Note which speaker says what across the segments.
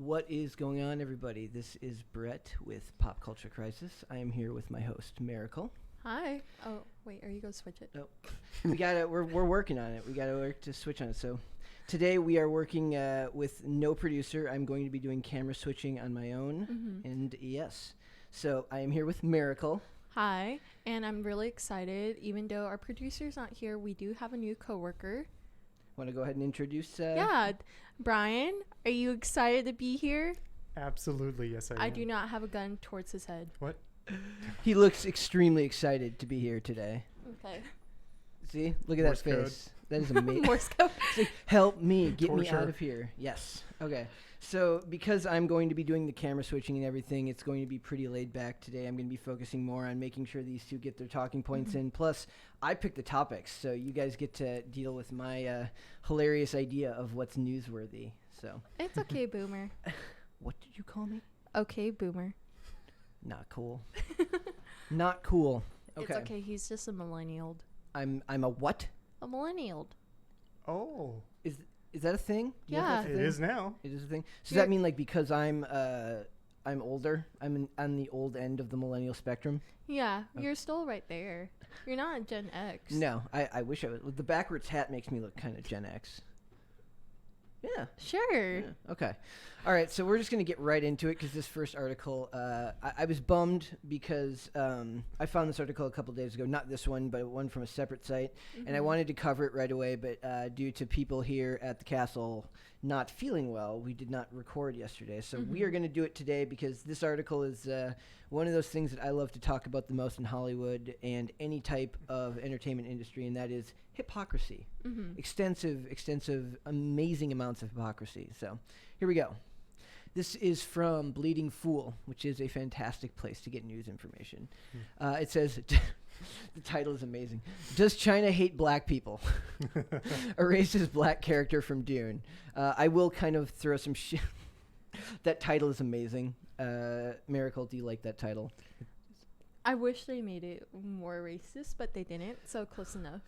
Speaker 1: What is going on, everybody? This is Brett with Pop Culture Crisis. I am here with my host, Miracle.
Speaker 2: Hi. Oh, wait. Are you going to switch it?
Speaker 1: No, we're working on it. We gotta work to switch on it. So today we are working with no producer. I'm going to be doing camera switching on my own. And yes, so I am here with Miracle.
Speaker 2: Hi. And I'm really excited. Even though our producer's not here, we do have a new coworker.
Speaker 1: Want to go ahead and introduce?
Speaker 2: Yeah. Brian, are you excited to be here?
Speaker 3: Absolutely, yes, I am.
Speaker 2: I do not have a gun towards his head.
Speaker 3: What?
Speaker 1: He looks extremely excited to be here today.
Speaker 2: Okay.
Speaker 1: See? Look at
Speaker 3: Morse
Speaker 1: that
Speaker 3: code.
Speaker 1: face. That is amazing.
Speaker 2: Morse code.
Speaker 1: Help me. Get me
Speaker 3: Torture.
Speaker 1: out of here. Yes. Okay. So because I'm going to be doing the camera switching and everything, it's going to be pretty laid back today. I'm going to be focusing more on making sure these two get their talking points in. Plus, I picked the topics, so you guys get to deal with my hilarious idea of what's newsworthy. So.
Speaker 2: It's okay, Boomer.
Speaker 1: What did you call me?
Speaker 2: Okay, Boomer.
Speaker 1: Not cool. Not cool. Okay.
Speaker 2: It's okay. He's just a millennial.
Speaker 1: I'm a what?
Speaker 2: A millennial.
Speaker 3: Oh,
Speaker 1: Is that a thing? Do you know if
Speaker 2: Yeah.
Speaker 1: that's a
Speaker 3: it
Speaker 1: thing?
Speaker 3: is now.
Speaker 1: It is a thing. So does
Speaker 2: You're-
Speaker 1: that mean like because I'm older, on the old end of the millennial spectrum?
Speaker 2: Yeah,
Speaker 1: Okay.
Speaker 2: you're still right there. You're not Gen X.
Speaker 1: No, I wish I was. The backwards hat makes me look kind of Gen X. Yeah.
Speaker 2: Sure.
Speaker 1: Yeah. Okay. All right. So we're just going to get right into it because this first article, I was bummed because I found this article a couple days ago. Not this one, but one from a separate site. And I wanted to cover it right away. But due to people here at the castle not feeling well, we did not record yesterday. So we are going to do it today because this article is one of those things that I love to talk about the most in Hollywood and any type of entertainment industry, and that is hypocrisy. Extensive, amazing amounts of hypocrisy. So here we go. This is from Bleeding Fool, which is a fantastic place to get news information. It says, the title is amazing. Does China hate black people? Erases black character from Dune. I will kind of throw some shit. That title is amazing. Miracle, do you like that title?
Speaker 2: I wish they made it more racist, but they didn't, so close enough.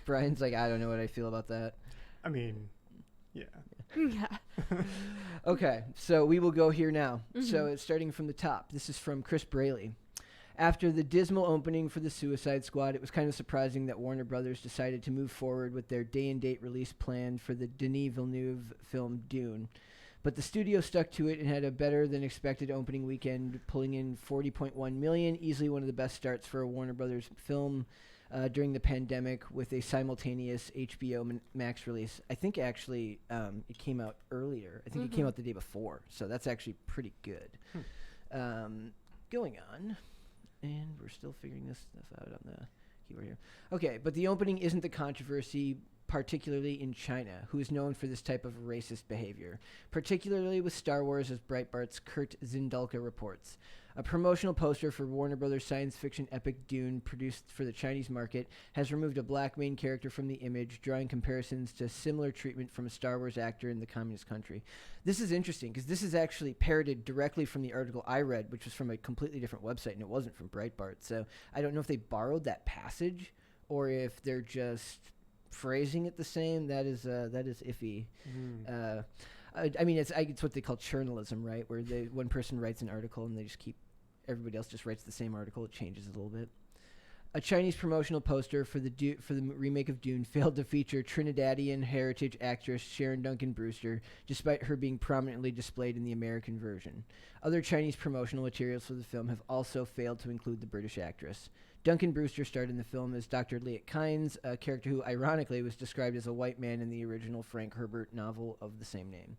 Speaker 1: Brian's like, I don't know what I feel about that.
Speaker 3: I mean, yeah.
Speaker 2: Yeah.
Speaker 1: Okay, so we will go here now. So it's starting from the top. This is from Chris Braley. After the dismal opening for the Suicide Squad, it was kind of surprising that Warner Brothers decided to move forward with their day-and-date release plan for the Denis Villeneuve film Dune. But the studio stuck to it and had a better-than-expected opening weekend, pulling in $40.1 million, easily one of the best starts for a Warner Brothers film during the pandemic with a simultaneous HBO Max release. I think actually it came out earlier. I think it came out the day before, so that's actually pretty good. Going on, and we're still figuring this stuff out on the keyboard here. Okay, but the opening isn't the controversy, particularly in China, who is known for this type of racist behavior, particularly with Star Wars, as Breitbart's Kurt Zindalka reports. A promotional poster for Warner Brothers' science fiction epic Dune, produced for the Chinese market, has removed a black main character from the image, drawing comparisons to similar treatment from a Star Wars actor in the communist country. This is interesting, because this is actually parroted directly from the article I read, which was from a completely different website, and it wasn't from Breitbart. So I don't know if they borrowed that passage, or if they're just phrasing it the same. That is iffy. I mean, it's what they call journalism, right? Where one person writes an article and they just everybody else just writes the same article. It changes a little bit. A Chinese promotional poster for the remake of Dune failed to feature Trinidadian heritage actress Sharon Duncan Brewster, despite her being prominently displayed in the American version. Other Chinese promotional materials for the film have also failed to include the British actress. Duncan Brewster starred in the film as Dr. Liet Kynes, a character who, ironically, was described as a white man in the original Frank Herbert novel of the same name.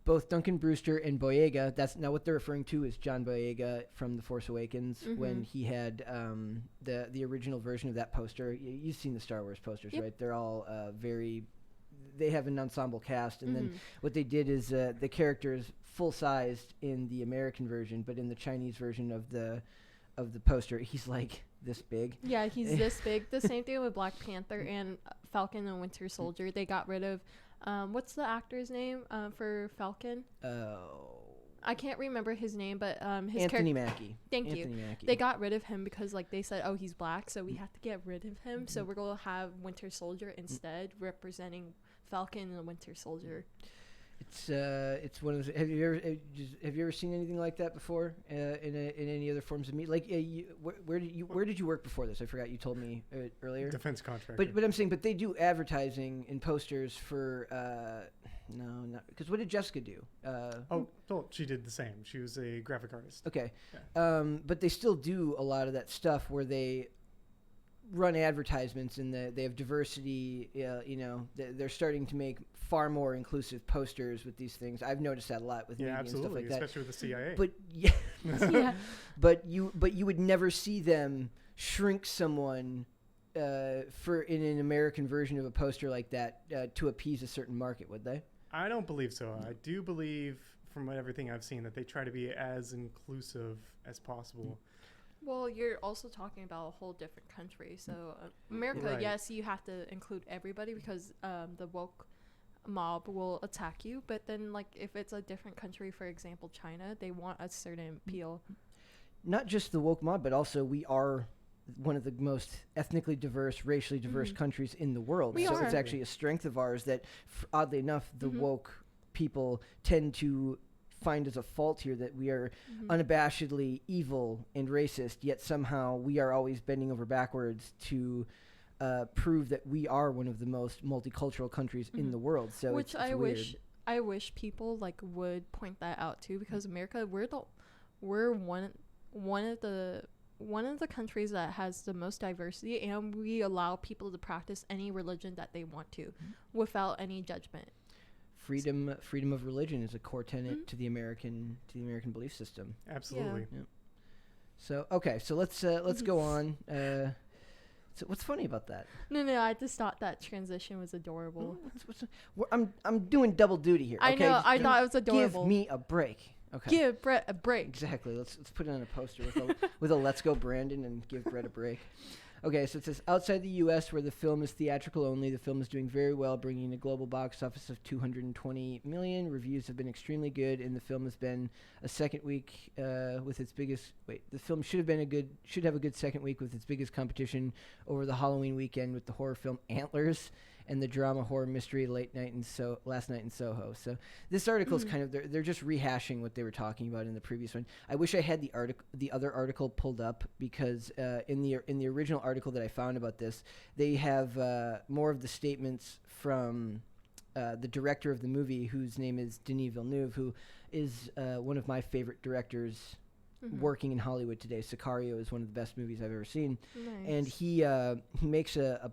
Speaker 1: Both Duncan Brewster and Boyega, that's now what they're referring to is John Boyega from The Force Awakens, when he had the original version of that poster. You've seen the Star Wars posters, right? They're all they have an ensemble cast, and then what they did is the character is full-sized in the American version, but in the Chinese version of the poster, he's like this big.
Speaker 2: Yeah, he's this big. The same thing with Black Panther and Falcon and Winter Soldier. They got rid of, what's the actor's name for Falcon?
Speaker 1: Oh.
Speaker 2: I can't remember his name, but his
Speaker 1: Anthony Mackie.
Speaker 2: Thank
Speaker 1: Anthony
Speaker 2: you.
Speaker 1: Mackie.
Speaker 2: They got rid of him because like they said, oh, he's black, so we have to get rid of him. So we're going to have Winter Soldier instead representing Falcon and the Winter Soldier.
Speaker 1: It's one of those. Have you ever seen anything like that before in any other forms of media? Like, where did you work before this? I forgot. You told me earlier.
Speaker 3: Defense contractor.
Speaker 1: But I'm saying, but they do advertising and posters for no, not because what did Jessica do?
Speaker 3: Well, she did the same. She was a graphic artist.
Speaker 1: Okay,
Speaker 3: Yeah.
Speaker 1: but they still do a lot of that stuff where they run advertisements and they have diversity. They're starting to make far more inclusive posters with these things. I've noticed that a lot with media and stuff
Speaker 3: absolutely,
Speaker 1: like that.
Speaker 3: especially with the CIA.
Speaker 1: But yeah,
Speaker 2: Yeah.
Speaker 1: but you would never see them shrink someone for in an American version of a poster like that to appease a certain market, would they?
Speaker 3: I don't believe so. I do believe, from everything I've seen, that they try to be as inclusive as possible.
Speaker 2: Well, you're also talking about a whole different country. So America,
Speaker 3: Right.
Speaker 2: yes, you have to include everybody because the woke mob will attack you. But then, like, if it's a different country, for example, China, they want a certain appeal.
Speaker 1: Not just the woke mob, but also we are one of the most ethnically diverse, racially diverse countries in the world.
Speaker 2: We
Speaker 1: So
Speaker 2: are.
Speaker 1: it's actually a strength of ours that, oddly enough, the
Speaker 2: Mhm.
Speaker 1: woke people tend to find as a fault here that we are unabashedly evil and racist, yet somehow we are always bending over backwards to prove that we are one of the most multicultural countries in the world. So
Speaker 2: Which
Speaker 1: it's
Speaker 2: I
Speaker 1: weird.
Speaker 2: wish people like would point that out too, because America, we're one of the countries that has the most diversity, and we allow people to practice any religion that they want to without any judgment.
Speaker 1: Freedom of religion is a core tenet to the American belief system.
Speaker 3: Absolutely.
Speaker 1: So okay, so let's go on. So what's funny about that?
Speaker 2: No, I just thought that transition was adorable.
Speaker 1: I'm doing double duty here.
Speaker 2: I
Speaker 1: Okay?
Speaker 2: know, I thought it was adorable.
Speaker 1: Give me a break. Okay.
Speaker 2: Give Brett a break.
Speaker 1: Exactly. Let's put it on a poster with a "Let's go Brandon" and give Brett a break. Okay, so it says outside the U.S., where the film is theatrical only, the film is doing very well, bringing a global box office of $220 million. Reviews have been extremely good, and the film has been a second week with its biggest. Wait, the film should have a good second week with its biggest competition over the Halloween weekend with the horror film Antlers and the drama horror mystery Last Night in Soho. So this article is kind of they're just rehashing what they were talking about in the previous one. I wish I had the other article pulled up because in the original article that I found about this, they have more of the statements from the director of the movie, whose name is Denis Villeneuve, who is one of my favorite directors working in Hollywood today. Sicario is one of the best movies I've ever seen,
Speaker 2: Nice.
Speaker 1: and he makes a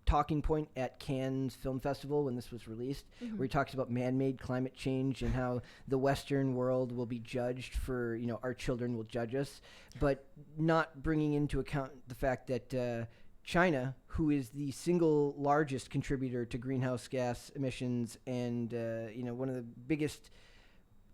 Speaker 1: talking point at Cannes Film Festival when this was released, where he talks about man-made climate change and how the Western world will be judged for, our children will judge us, but not bringing into account the fact that China, who is the single largest contributor to greenhouse gas emissions and, one of the biggest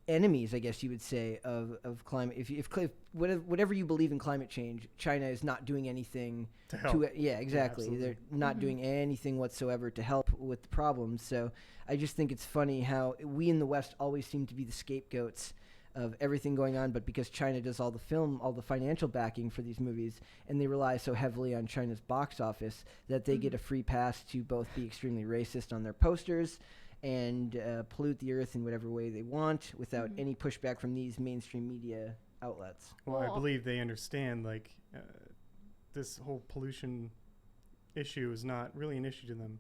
Speaker 1: enemies, I guess you would say, of climate. If whatever you believe in climate change, China is not doing anything
Speaker 3: To help.
Speaker 1: exactly.
Speaker 3: absolutely.
Speaker 1: They're not doing anything whatsoever to help with the problems. So I just think it's funny how we in the West always seem to be the scapegoats of everything going on, but because China does all the financial backing for these movies, and they rely so heavily on China's box office that they get a free pass to both be extremely racist on their posters and pollute the earth in whatever way they want without any pushback from these mainstream media outlets.
Speaker 3: Well, I
Speaker 2: Well-
Speaker 3: believe they understand, this whole pollution issue is not really an issue to them.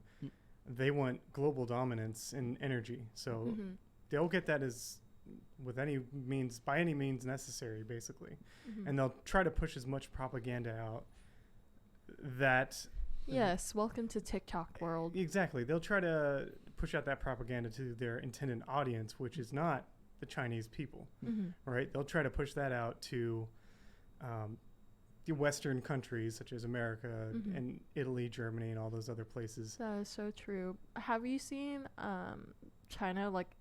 Speaker 3: They want global dominance in energy. So they'll get that by any means necessary, basically. And they'll try to push as much propaganda out that...
Speaker 2: Yes, welcome to TikTok world.
Speaker 3: Exactly. They'll try to push out that propaganda to their intended audience, which is not the Chinese people, right? They'll try to push that out to the Western countries such as America and Italy, Germany, and all those other places.
Speaker 2: That is so true. Have you seen China like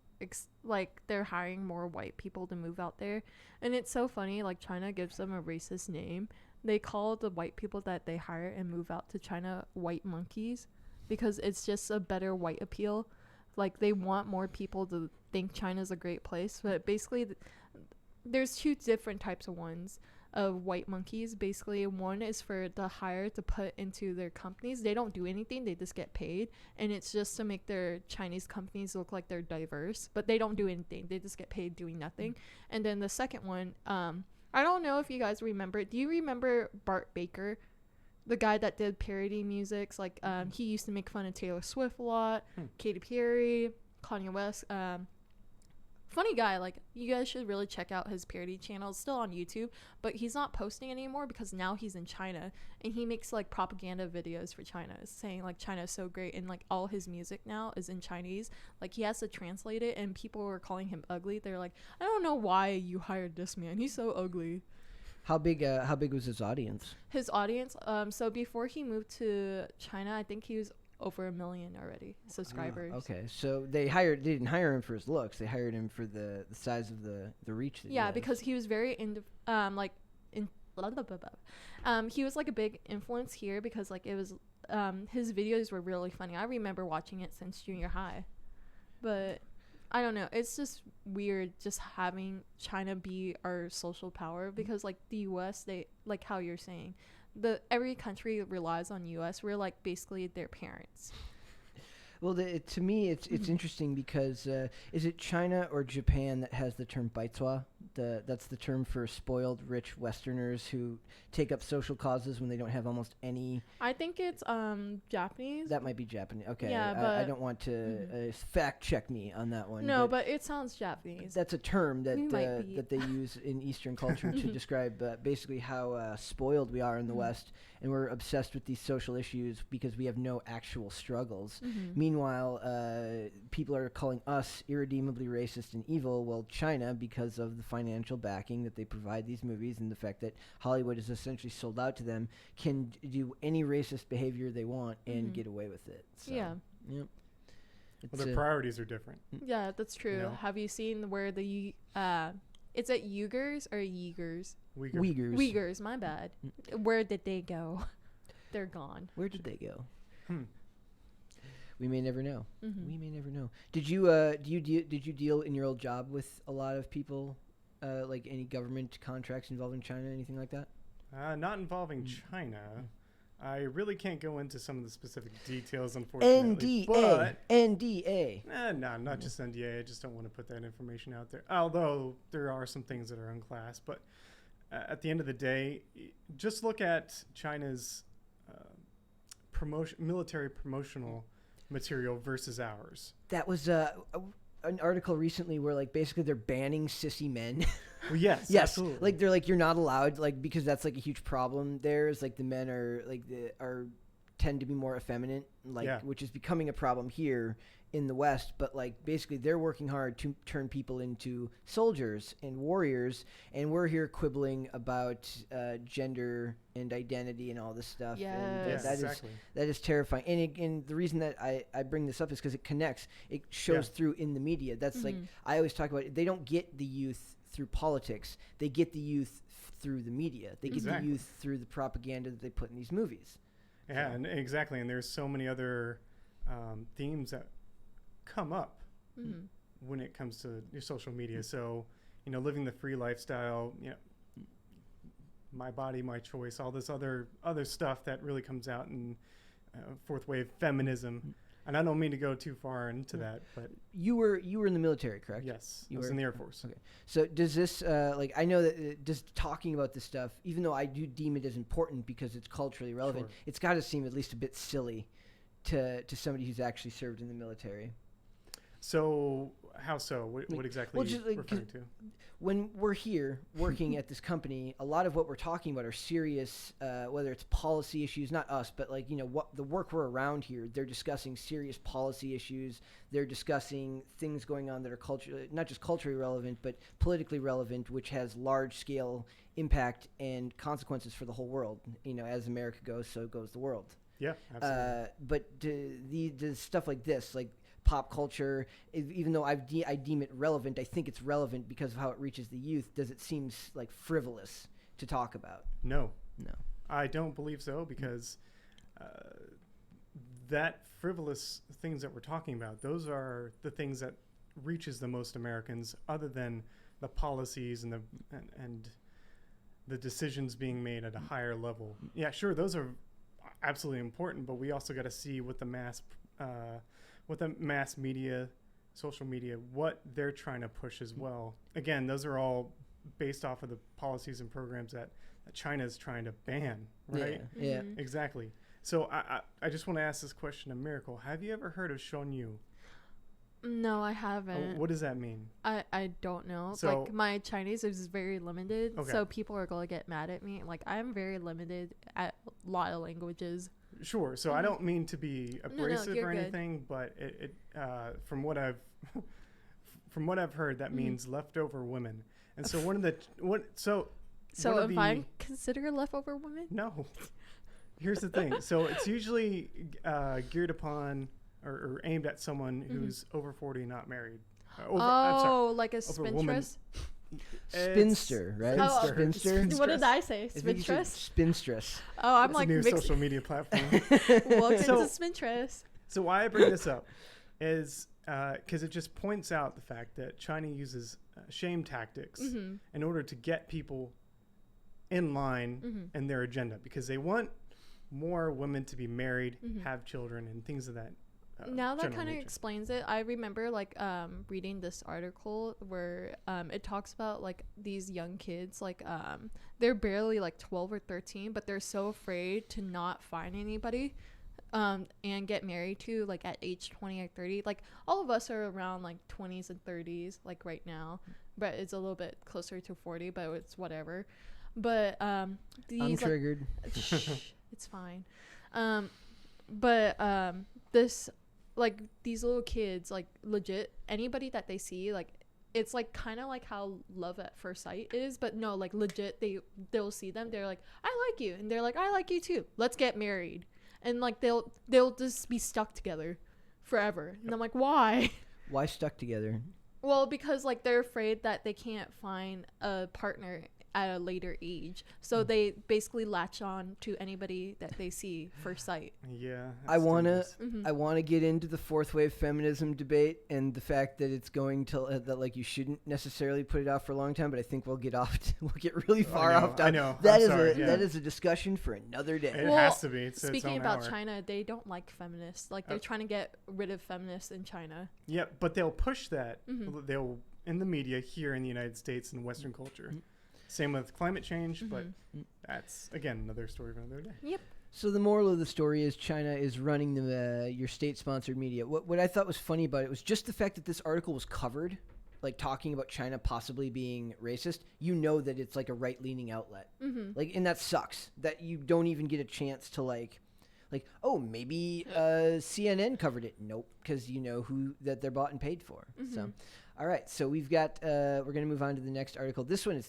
Speaker 2: they're hiring more white people to move out there, and it's so funny. Like China gives them a racist name. They call the white people that they hire and move out to China white monkeys because it's just a better white appeal. Like they want more people to think China's a great place, but basically there's two different types of ones. of white monkeys. Basically, one is for the hire to put into their companies. They don't do anything, they just get paid, and it's just to make their Chinese companies look like they're diverse, but they don't do anything, they just get paid doing nothing. And then the second one, I don't know if you guys remember, do you remember Bart Baker, the guy that did parody musics? Like he used to make fun of Taylor Swift a lot, Katy Perry, Kanye West. Funny guy. Like, you guys should really check out his parody channel. It's still on YouTube, but he's not posting anymore because now he's in China, and he makes like propaganda videos for China, saying like China is so great, and like all his music now is in Chinese. Like, he has to translate it, and people were calling him ugly. They're like, I don't know why you hired this man, he's so ugly.
Speaker 1: How big was his audience?
Speaker 2: His audience, so before he moved to China, I think he was over 1 million already subscribers.
Speaker 1: Okay, so they didn't hire him for his looks. They hired him for the size of the reach that he has.
Speaker 2: Because he was very he was like a big influence here, because like it was his videos were really funny. I remember watching it since junior high. But I don't know, it's just weird just having China be our social power, because like the US, they, like how you're saying, every country relies on US. We're like basically their parents.
Speaker 1: Well, to me, it's interesting because is it China or Japan that has the term baizhua? That's the term for spoiled, rich Westerners who take up social causes when they don't have almost any.
Speaker 2: I think it's Japanese.
Speaker 1: That might be Japanese. Okay,
Speaker 2: yeah,
Speaker 1: I don't want to fact check me on that one.
Speaker 2: No, but it sounds Japanese.
Speaker 1: That's a term that they use in Eastern culture to describe basically how spoiled we are in the West, and we're obsessed with these social issues because we have no actual struggles. Meanwhile, people are calling us irredeemably racist and evil. Well, China, because of the financial backing that they provide these movies and the fact that Hollywood is essentially sold out to them, can do any racist behavior they want and get away with it. So,
Speaker 2: yeah.
Speaker 1: Yep.
Speaker 3: Well, their priorities are different.
Speaker 2: Yeah, that's true. You know? Have you seen where the is it Uyghurs or Uyghurs? Uyghurs, my bad. Where did they go? They're gone.
Speaker 1: Where did they go? We may never know. We may never know. Did you deal in your old job with a lot of people, like any government contracts involving China, anything like that?
Speaker 3: Not involving China. I really can't go into some of the specific details, unfortunately.
Speaker 1: NDA.
Speaker 3: No, not just NDA. I just don't want to put that information out there. Although there are some things that are unclassed. But at the end of the day, just look at China's military promotional material versus ours.
Speaker 1: That was an article recently where like basically they're banning sissy men.
Speaker 3: Well, yes, absolutely.
Speaker 1: Like they're like, you're not allowed, like, because that's like a huge problem. There's like the men are tend to be more effeminate, like which is becoming a problem here in the West. But like basically they're working hard to turn people into soldiers and warriors, and we're here quibbling about gender and identity and all this stuff.
Speaker 2: Yes.
Speaker 1: And that is terrifying. And the reason that I bring this up is because it connects. It shows through in the media. That's like I always talk about. They don't get the youth through politics. They get the youth through the media. They get the youth through the propaganda that they put in these movies.
Speaker 3: Yeah, and exactly. And there's so many other themes that come up when it comes to your social media. So, living the free lifestyle, my body, my choice, all this other stuff that really comes out in fourth wave feminism. And I don't mean to go too far into that, but
Speaker 1: you were in the military, correct?
Speaker 3: Yes, I was in the Air Force.
Speaker 1: Okay, so does this I know that just talking about this stuff, even though I do deem it as important because it's culturally relevant, it's got to seem at least a bit silly to somebody who's actually served in the military.
Speaker 3: So how so? What exactly are you referring to?
Speaker 1: When we're here working at this company, a lot of what we're talking about are serious, whether it's policy issues, not us, but like, what the work we're around here, they're discussing serious policy issues. They're discussing things going on that are not just culturally relevant, but politically relevant, which has large scale impact and consequences for the whole world. As America goes, so goes the world.
Speaker 3: Yeah, absolutely.
Speaker 1: But the stuff like this, like pop culture, even though I deem it relevant, I think it's relevant because of how it reaches the youth. Does it seem like frivolous to talk about?
Speaker 3: No, I don't believe so, because that frivolous things that we're talking about, those are the things that reaches the most Americans, other than the policies and the decisions being made at a higher level. Yeah, sure, those are absolutely important, but we also got to see what the mass media, social media, what they're trying to push as well. Again, those are all based off of the policies and programs that China is trying to ban, right?
Speaker 1: Yeah.
Speaker 3: Exactly. So I just want to ask this question to Miracle. Have you ever heard of Shonyu?
Speaker 2: No, I haven't.
Speaker 3: What does that mean?
Speaker 2: I don't know.
Speaker 3: So-
Speaker 2: Like, my Chinese is very limited,
Speaker 3: Okay.
Speaker 2: so people are going to get mad at me. Like, I'm very limited at a lot of languages.
Speaker 3: Sure. So I don't mean to be abrasive
Speaker 2: you're
Speaker 3: or
Speaker 2: good.
Speaker 3: anything, but it from what I've heard, that means leftover women. And so one of the
Speaker 2: So
Speaker 3: one of
Speaker 2: if I consider leftover women?
Speaker 3: no. Here's the thing. So it's usually geared upon or aimed at someone who's over 40 and not married. I'm sorry,
Speaker 2: like a
Speaker 3: over a woman.
Speaker 2: spinstress?
Speaker 1: Spinster, right?
Speaker 2: Oh,
Speaker 1: Spinster.
Speaker 3: Spinster.
Speaker 2: What did I say?
Speaker 1: I think you said
Speaker 2: Spinstress?
Speaker 1: spinstress.
Speaker 2: Oh, I'm
Speaker 3: It's
Speaker 2: like
Speaker 3: a new
Speaker 2: mixed.
Speaker 3: social media platform.
Speaker 2: Welcome
Speaker 3: So-
Speaker 2: to Spinstress.
Speaker 3: So why I bring this up is because it just points out the fact that China uses shame tactics in order to get people in line in their agenda, because they want more women to be married, have children, and things of that.
Speaker 2: Now that
Speaker 3: general
Speaker 2: kind of
Speaker 3: nature.
Speaker 2: explains it. I remember like reading this article where it talks about like these young kids, like they're barely like 12 or 13, but they're so afraid to not find anybody and get married to like at age 20 or 30. Like all of us are around like 20s and 30s like right now, but it's a little bit closer to 40, but it's whatever. But
Speaker 1: I'm
Speaker 2: these
Speaker 1: triggered.
Speaker 2: Shh, it's fine. This like these little kids, like legit anybody that they see, like it's like kind of like how love at first sight is, but no, like legit they'll see them, they're like, I like you, and they're like, I like you too, let's get married. And like they'll just be stuck together forever. And I'm like, why?
Speaker 1: Why stuck together?
Speaker 2: Well, because like they're afraid that they can't find a partner at a later age, so they basically latch on to anybody that they see first sight.
Speaker 3: Yeah.
Speaker 1: I wanna
Speaker 3: dangerous.
Speaker 1: I wanna get into the fourth wave feminism debate and the fact that it's going to that like you shouldn't necessarily put it off for a long time, but I think we'll get we'll get really far off.
Speaker 3: I know.
Speaker 1: That
Speaker 3: I'm
Speaker 1: is
Speaker 3: sorry,
Speaker 1: a
Speaker 3: yeah.
Speaker 1: that is a discussion for another day.
Speaker 3: It
Speaker 2: Well,
Speaker 3: has to be. It's its
Speaker 2: Speaking
Speaker 3: own
Speaker 2: about
Speaker 3: hour.
Speaker 2: China, they don't like feminists. Like they're trying to get rid of feminists in China.
Speaker 3: Yeah, but they'll push that. They'll in the media here in the United States and Western culture. Same with climate change, but that's again another story for another day.
Speaker 2: Yep.
Speaker 1: So the moral of the story is China is running your state-sponsored media. What I thought was funny about it was just the fact that this article was covered, like talking about China possibly being racist. You know that it's like a right-leaning outlet, like, and that sucks that you don't even get a chance to like, oh, maybe CNN covered it. Nope, because you know who that they're bought and paid for. So, all right. So we've got we're gonna move on to the next article. This one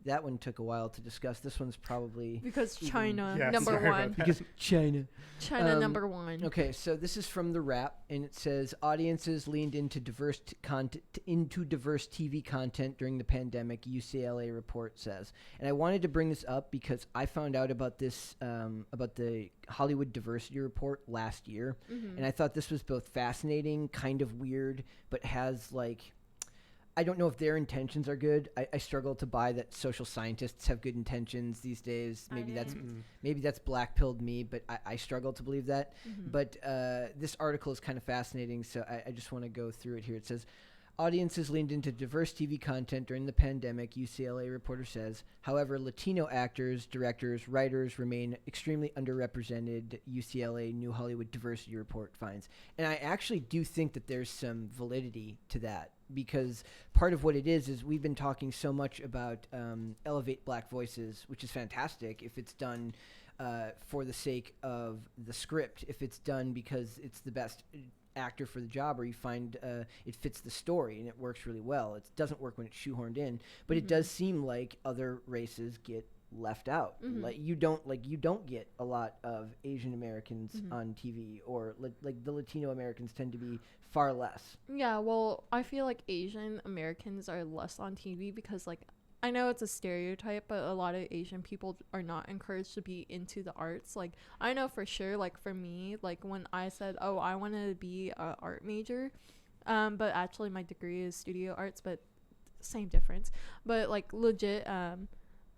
Speaker 1: that one took a while to discuss. This one's probably
Speaker 2: Because China,
Speaker 3: Yeah,
Speaker 2: number
Speaker 3: sorry about
Speaker 2: one.
Speaker 3: that.
Speaker 1: because China.
Speaker 2: China, number one.
Speaker 1: Okay, so this is from The Wrap, and it says audiences leaned into diverse TV content during the pandemic. UCLA report says, and I wanted to bring this up because I found out about this about the Hollywood Diversity Report last year, and I thought this was both fascinating, kind of weird, but has like. I don't know if their intentions are good. I struggle to buy that social scientists have good intentions these days. Maybe that's black-pilled me, but I struggle to believe that. But this article is kind of fascinating, so I just want to go through it here. It says, audiences leaned into diverse TV content during the pandemic, UCLA reporter says. However, Latino actors, directors, writers remain extremely underrepresented, UCLA New Hollywood Diversity Report finds. And I actually do think that there's some validity to that, because part of what it is we've been talking so much about elevate black voices, which is fantastic if it's done for the sake of the script, if it's done because it's the best actor for the job, or you find it fits the story and it works really well. It doesn't work when it's shoehorned in, but it does seem like other races get left out. Like you don't get a lot of Asian Americans on TV, or like the Latino Americans tend to be far less.
Speaker 2: Yeah, well, I feel like Asian Americans are less on TV because, like, I know it's a stereotype, but a lot of Asian people are not encouraged to be into the arts. Like, I know for sure, like, for me, like, when I said, oh, I want to be an art major, but actually my degree is studio arts, but same difference. But, like, legit,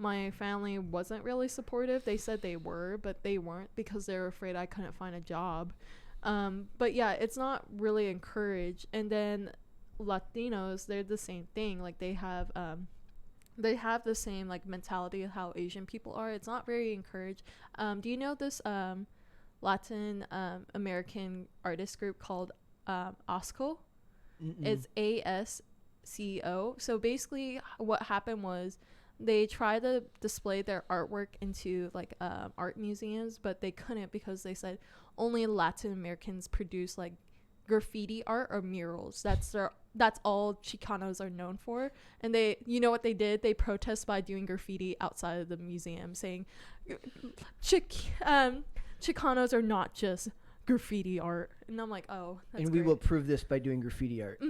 Speaker 2: my family wasn't really supportive. They said they were, but they weren't because they were afraid I couldn't find a job. But yeah, it's not really encouraged. And then Latinos, they're the same thing. Like they have the same like mentality of how Asian people are. It's not very encouraged. Do you know this Latin American artist group called ASCO? It's ASCO. So basically what happened was they tried to display their artwork into like art museums, but they couldn't because they said only Latin Americans produce like graffiti art or murals. That's all Chicanos are known for. And they, you know what they did? They protest by doing graffiti outside of the museum, saying Chicanos are not just graffiti art. And I'm like, oh, that's
Speaker 1: and
Speaker 2: great.
Speaker 1: we will prove this by doing graffiti art.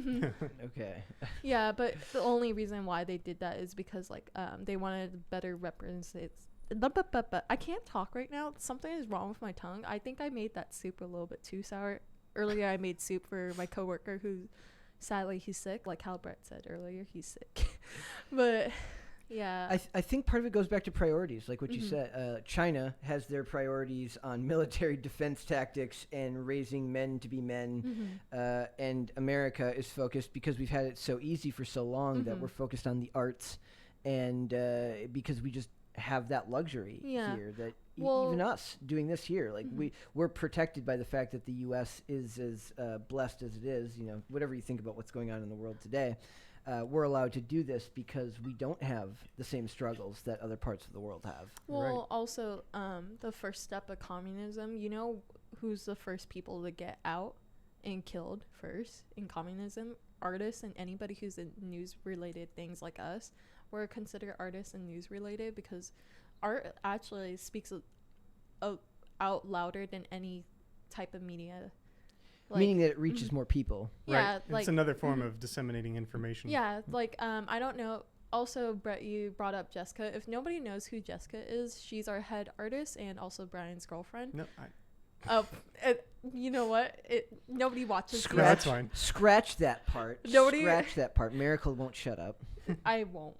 Speaker 1: Okay.
Speaker 2: Yeah, but the only reason why they did that is because like they wanted to better represent. I can't talk right now. Something is wrong with my tongue. I think I made that soup a little bit too sour. Earlier I made soup for my coworker who sadly he's sick, like how Brett said earlier, he's sick. But yeah,
Speaker 1: I think part of it goes back to priorities, like what you said. China has their priorities on military defense tactics and raising men to be men, and America is focused, because we've had it so easy for so long, that we're focused on the arts, and because we just have that luxury here, that even us doing this here, like we're protected by the fact that the U.S. is as blessed as it is. You know, whatever you think about what's going on in the world today, we're allowed to do this because we don't have the same struggles that other parts of the world have.
Speaker 2: Well, also, the first step of communism, you know who's the first people to get out and killed first in communism? Artists and anybody who's in news-related things like us. We're considered artists and news-related because art actually speaks out louder than any type of media.
Speaker 1: Like, meaning that it reaches more people.
Speaker 2: Yeah,
Speaker 3: right.
Speaker 2: like,
Speaker 3: it's another form of disseminating information.
Speaker 2: Yeah, like I don't know. Also, Brett, you brought up Jessica. If nobody knows who Jessica is, she's our head artist and also Brian's girlfriend.
Speaker 3: No,
Speaker 2: you know what? Nobody watches.
Speaker 3: No, that's fine.
Speaker 1: Scratch that part. Scratch that part. Miracle won't shut up.
Speaker 2: I won't.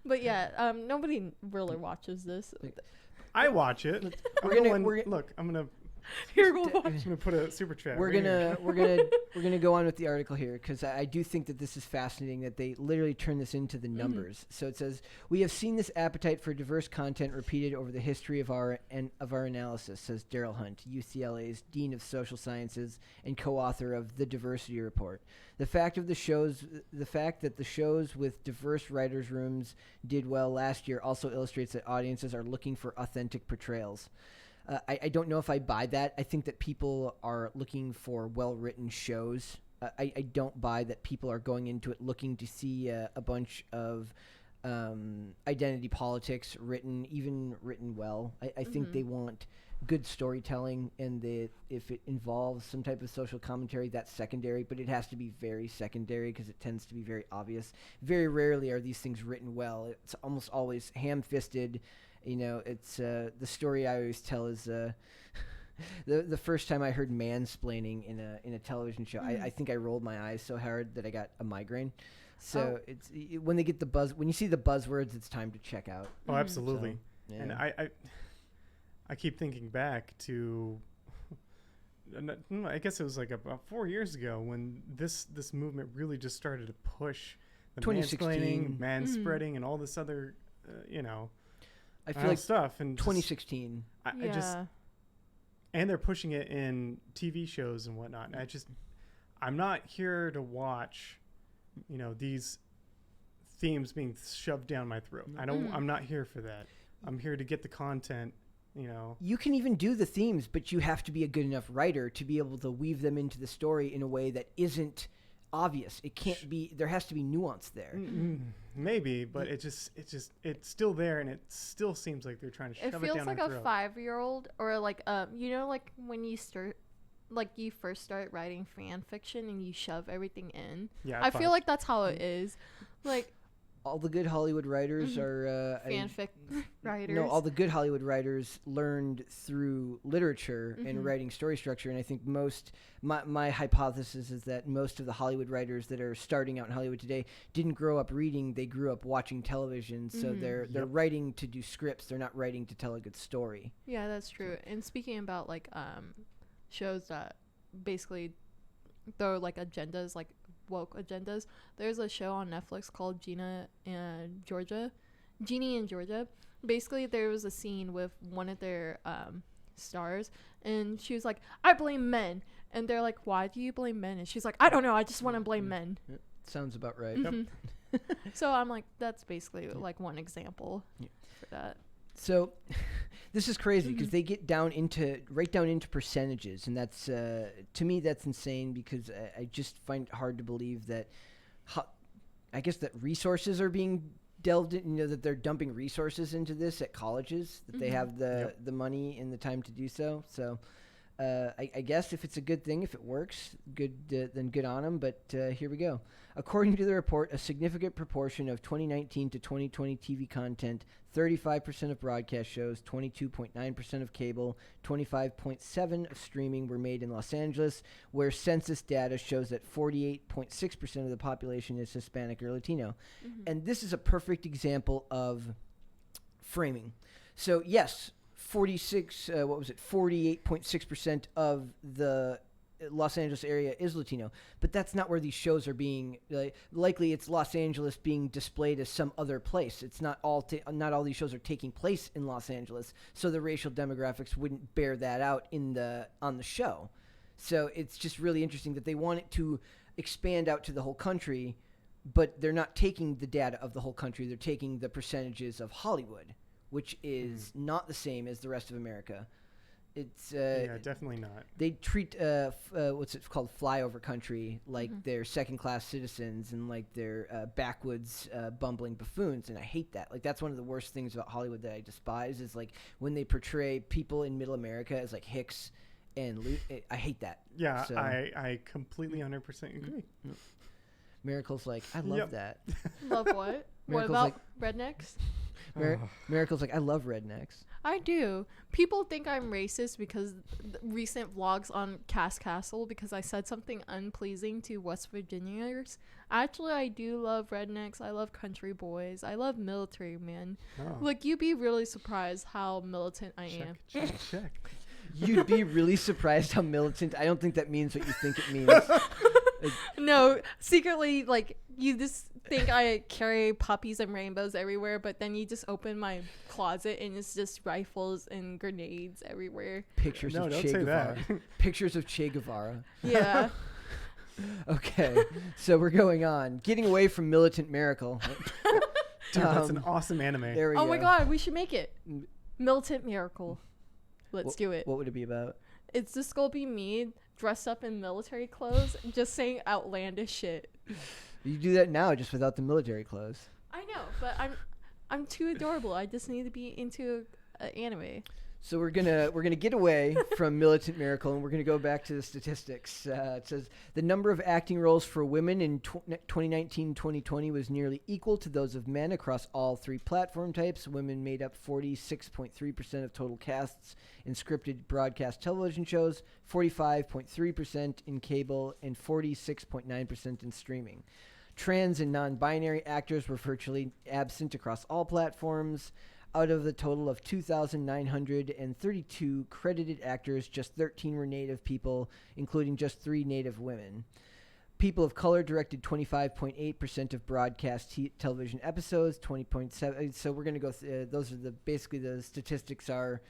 Speaker 2: But yeah, nobody really watches this.
Speaker 3: I watch it. Look, I'm gonna.
Speaker 2: Here we go.
Speaker 3: I'm just gonna put a super chat.
Speaker 1: We're gonna go on with the article here, because I do think that this is fascinating that they literally turn this into the numbers. So it says, we have seen this appetite for diverse content repeated over the history of our analysis, says Daryl Hunt, UCLA's Dean of Social Sciences and co-author of the Diversity Report. The fact that the shows with diverse writers' rooms did well last year also illustrates that audiences are looking for authentic portrayals. I don't know if I buy that. I think that people are looking for well-written shows. I don't buy that people are going into it looking to see a bunch of identity politics written well. I think they want good storytelling, and if it involves some type of social commentary, that's secondary, but it has to be very secondary because it tends to be very obvious. Very rarely are these things written well. It's almost always ham-fisted. You know, it's the story I always tell is the first time I heard mansplaining in a television show. I think I rolled my eyes so hard that I got a migraine. So it's when you see the buzzwords, it's time to check out.
Speaker 3: Oh, absolutely.
Speaker 1: So, yeah.
Speaker 3: And I keep thinking back to, I guess it was like about 4 years ago when this movement really just started to push the mansplaining, manspreading, and all this other,
Speaker 1: I feel like
Speaker 3: stuff. And
Speaker 1: 2016.
Speaker 3: And they're pushing it in TV shows and whatnot. And I'm not here to watch, these themes being shoved down my throat. I'm not here for that. I'm here to get the content.
Speaker 1: You can even do the themes, but you have to be a good enough writer to be able to weave them into the story in a way that isn't obvious. It can't be. There has to be nuance there.
Speaker 3: Maybe, but it's it's still there, and it still seems like they're trying to shove it down my throat.
Speaker 2: It feels like a 5-year-old, or like like when you start, like you first start writing fan fiction and you shove everything in.
Speaker 3: Yeah,
Speaker 2: I feel like that's how it is. Like
Speaker 1: all the good Hollywood writers are
Speaker 2: fanfic writers.
Speaker 1: No, all the good Hollywood writers learned through literature and writing story structure. And I think my hypothesis is that most of the Hollywood writers that are starting out in Hollywood today didn't grow up reading; they grew up watching television. So they're writing to do scripts. They're not writing to tell a good story.
Speaker 2: Yeah, that's true. And speaking about like shows that basically they're like agendas, like woke agendas. There's a show on Netflix called Jeannie and Georgia. Basically, there was a scene with one of their stars, and she was like, "I blame men," and they're like, "Why do you blame men?" And she's like, "I don't know. I just want to blame men."
Speaker 1: Sounds about right.
Speaker 2: So I'm like, that's basically like one example for that.
Speaker 1: So this is crazy because they get right down into percentages, and that's to me that's insane because I just find it hard to believe that I guess that resources are being delved in, that they're dumping resources into this at colleges, that they have the money and the time to do so. So I guess if it's a good thing, if it works, then good on them. But here we go. According to the report, a significant proportion of 2019 to 2020 TV content, 35% of broadcast shows, 22.9% of cable, 25.7% of streaming were made in Los Angeles, where census data shows that 48.6% of the population is Hispanic or Latino. And this is a perfect example of framing. So yes, 48.6% of the Los Angeles area is Latino, but that's not where these shows are being. Likely, it's Los Angeles being displayed as some other place. It's not all. Not all these shows are taking place in Los Angeles, so the racial demographics wouldn't bear that out on the show. So it's just really interesting that they want it to expand out to the whole country, but they're not taking the data of the whole country. They're taking the percentages of Hollywood, which is not the same as the rest of America. It's
Speaker 3: definitely not.
Speaker 1: They treat what's it called, flyover country, like they're second-class citizens and like they're backwoods bumbling buffoons, and I hate that. Like that's one of the worst things about Hollywood that I despise is like when they portray people in Middle America as like hicks and I hate that.
Speaker 3: Yeah,
Speaker 1: so,
Speaker 3: I completely 100% agree.
Speaker 1: Miracle's like, I love that.
Speaker 2: Love what? What about rednecks?
Speaker 1: Miracle's like, I love rednecks.
Speaker 2: I do. People think I'm racist because recent vlogs on Cass Castle because I said something unpleasing to West Virginians. Actually, I do love rednecks. I love country boys. I love military men. Like, you'd be really surprised how militant I am.
Speaker 3: Check.
Speaker 1: You'd be really surprised how militant. I don't think that means what you think it means.
Speaker 2: No, secretly, like, you just think I carry puppies and rainbows everywhere, but then you just open my closet and it's just rifles and grenades everywhere.
Speaker 1: Pictures of Che Guevara. Pictures of Che Guevara.
Speaker 2: Yeah.
Speaker 1: Okay, so we're going on. Getting away from Militant Miracle.
Speaker 3: Dude, that's an awesome anime.
Speaker 1: There we go.
Speaker 2: Oh my god, we should make it. Militant Miracle. Let's do it.
Speaker 1: What would it be about?
Speaker 2: It's just gonna be me dressed up in military clothes and just saying outlandish shit.
Speaker 1: You do that now just without the military clothes.
Speaker 2: I know, but I'm too adorable. I just need to be into anime.
Speaker 1: So we're gonna get away from Militant Miracle and we're gonna go back to the statistics. It says the number of acting roles for women in 2019-2020 was nearly equal to those of men across all three platform types. Women made up 46.3% of total casts in scripted broadcast television shows, 45.3% in cable, and 46.9% in streaming. Trans and non-binary actors were virtually absent across all platforms. Out of the total of 2,932 credited actors, just 13 were Native people, including just 3 Native women. People of color directed 25.8% of broadcast television episodes, 20.7. So we're going to go. Those are basically the statistics are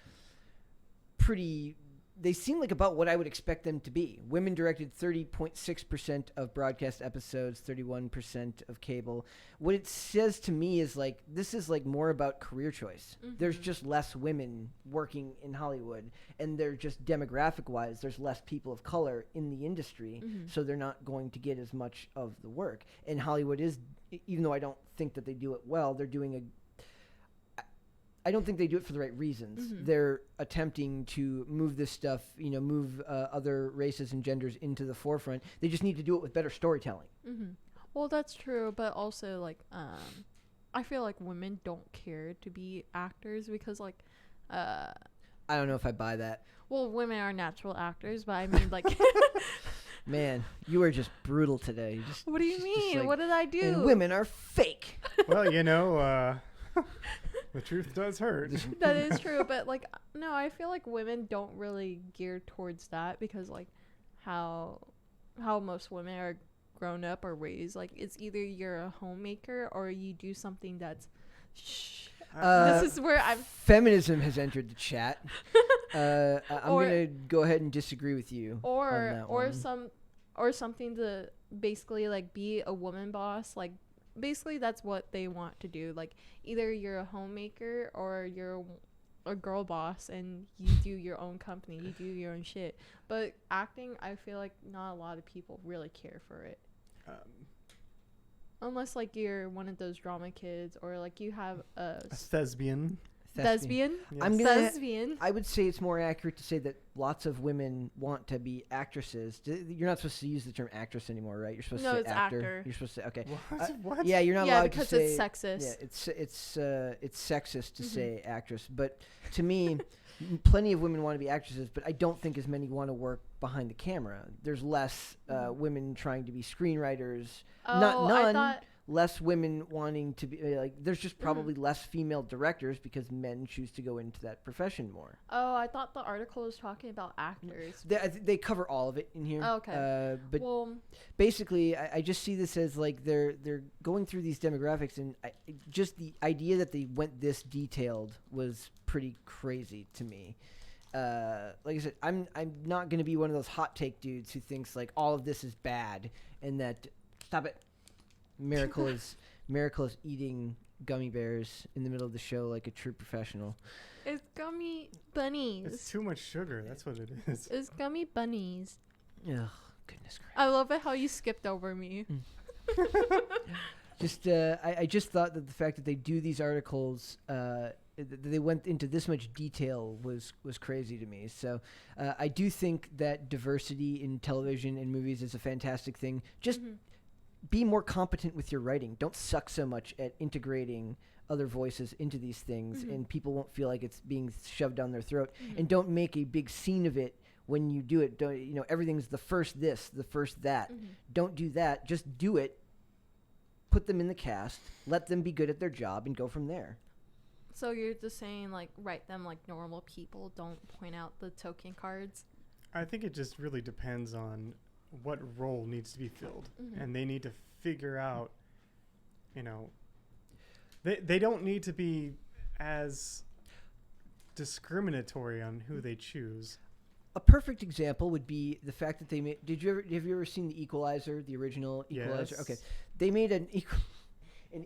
Speaker 1: pretty. They seem like about what I would expect them to be. Women directed 30.6% of broadcast episodes, 31% of cable. What it says to me is like this is like more about career choice. There's just less women working in Hollywood, and they're just demographic-wise, there's less people of color in the industry, so they're not going to get as much of the work. And Hollywood is, even though I don't think that they do it well, they're doing I don't think they do it for the right reasons. They're attempting to move this stuff, move other races and genders into the forefront. They just need to do it with better storytelling.
Speaker 2: Well, that's true, but also like I feel like women don't care to be actors because like
Speaker 1: I don't know if I buy that.
Speaker 2: well, women are natural actors, but I mean like
Speaker 1: Man, you are just brutal today.
Speaker 2: what do you mean?
Speaker 1: like,
Speaker 2: What did I do?
Speaker 1: and women are fake.
Speaker 3: Well, you know, the truth does hurt.
Speaker 2: That is true, but like no, I feel like women don't really gear towards that because like how most women are grown up or raised, like it's either you're a homemaker or you do something that's this is where I'm
Speaker 1: Feminism has entered the chat. I'm
Speaker 2: Or-
Speaker 1: gonna go ahead and disagree with you on that one.
Speaker 2: or something to basically like be a woman boss, like basically that's what they want to do, like either you're a homemaker or you're a girl boss and you do your own company, you do your own shit. But acting, I feel like not a lot of people really care for it unless like you're one of those drama kids or like you have a
Speaker 3: thespian.
Speaker 2: thespian.
Speaker 3: Yes.
Speaker 1: I'm gonna.
Speaker 2: Thespian.
Speaker 1: I would say it's more accurate to say that lots of women want to be actresses. You're not supposed to use the term actress anymore, right? You're supposed
Speaker 2: No,
Speaker 1: to say
Speaker 2: it's
Speaker 1: actor.
Speaker 2: actor.
Speaker 1: You're supposed to say, okay.
Speaker 3: What?
Speaker 1: Yeah, you're not
Speaker 2: Yeah,
Speaker 1: allowed
Speaker 2: because
Speaker 1: to say.
Speaker 2: it's sexist.
Speaker 1: Yeah, it's sexist to
Speaker 2: Mhm.
Speaker 1: say actress. But to me, plenty of women want to be actresses, but I don't think as many want to work behind the camera. There's less women trying to be screenwriters. Not
Speaker 2: Oh,
Speaker 1: none.
Speaker 2: I thought
Speaker 1: Less women wanting to be like. There's just probably less female directors because men choose to go into that profession more.
Speaker 2: I thought the article was talking about actors.
Speaker 1: They cover all of it in here.
Speaker 2: Oh, okay.
Speaker 1: But
Speaker 2: Well,
Speaker 1: basically, I just see this as like they're going through these demographics, and just the idea that they went this detailed was pretty crazy to me. Like I said, I'm not going to be one of those hot take dudes who thinks like all of this is bad and that stop it. Miracle is eating gummy bears in the middle of the show like a true professional.
Speaker 2: it's gummy bunnies.
Speaker 3: It's too much sugar. That's what it is.
Speaker 2: It's gummy bunnies.
Speaker 1: Ugh, goodness gracious.
Speaker 2: I love it how you skipped over me.
Speaker 1: Just I just thought that the fact that they do these articles, that they went into this much detail was crazy to me. So I do think that diversity in television and movies is a fantastic thing. Just be more competent with your writing. Don't suck so much at integrating other voices into these things, and people won't feel like it's being shoved down their throat. And don't make a big scene of it when you do it. Don't everything's the first this, the first that. Don't do that. Just do it. Put them in the cast. Let them be good at their job, and go from there.
Speaker 2: So you're just saying like write them like normal people. Don't point out the token cards.
Speaker 3: I think it just really depends on what role needs to be filled, and they need to figure out, they don't need to be as discriminatory on who they choose.
Speaker 1: A perfect example would be the fact that they made. Have you ever seen the Equalizer, the original Equalizer?
Speaker 3: Yes.
Speaker 1: Okay, they made an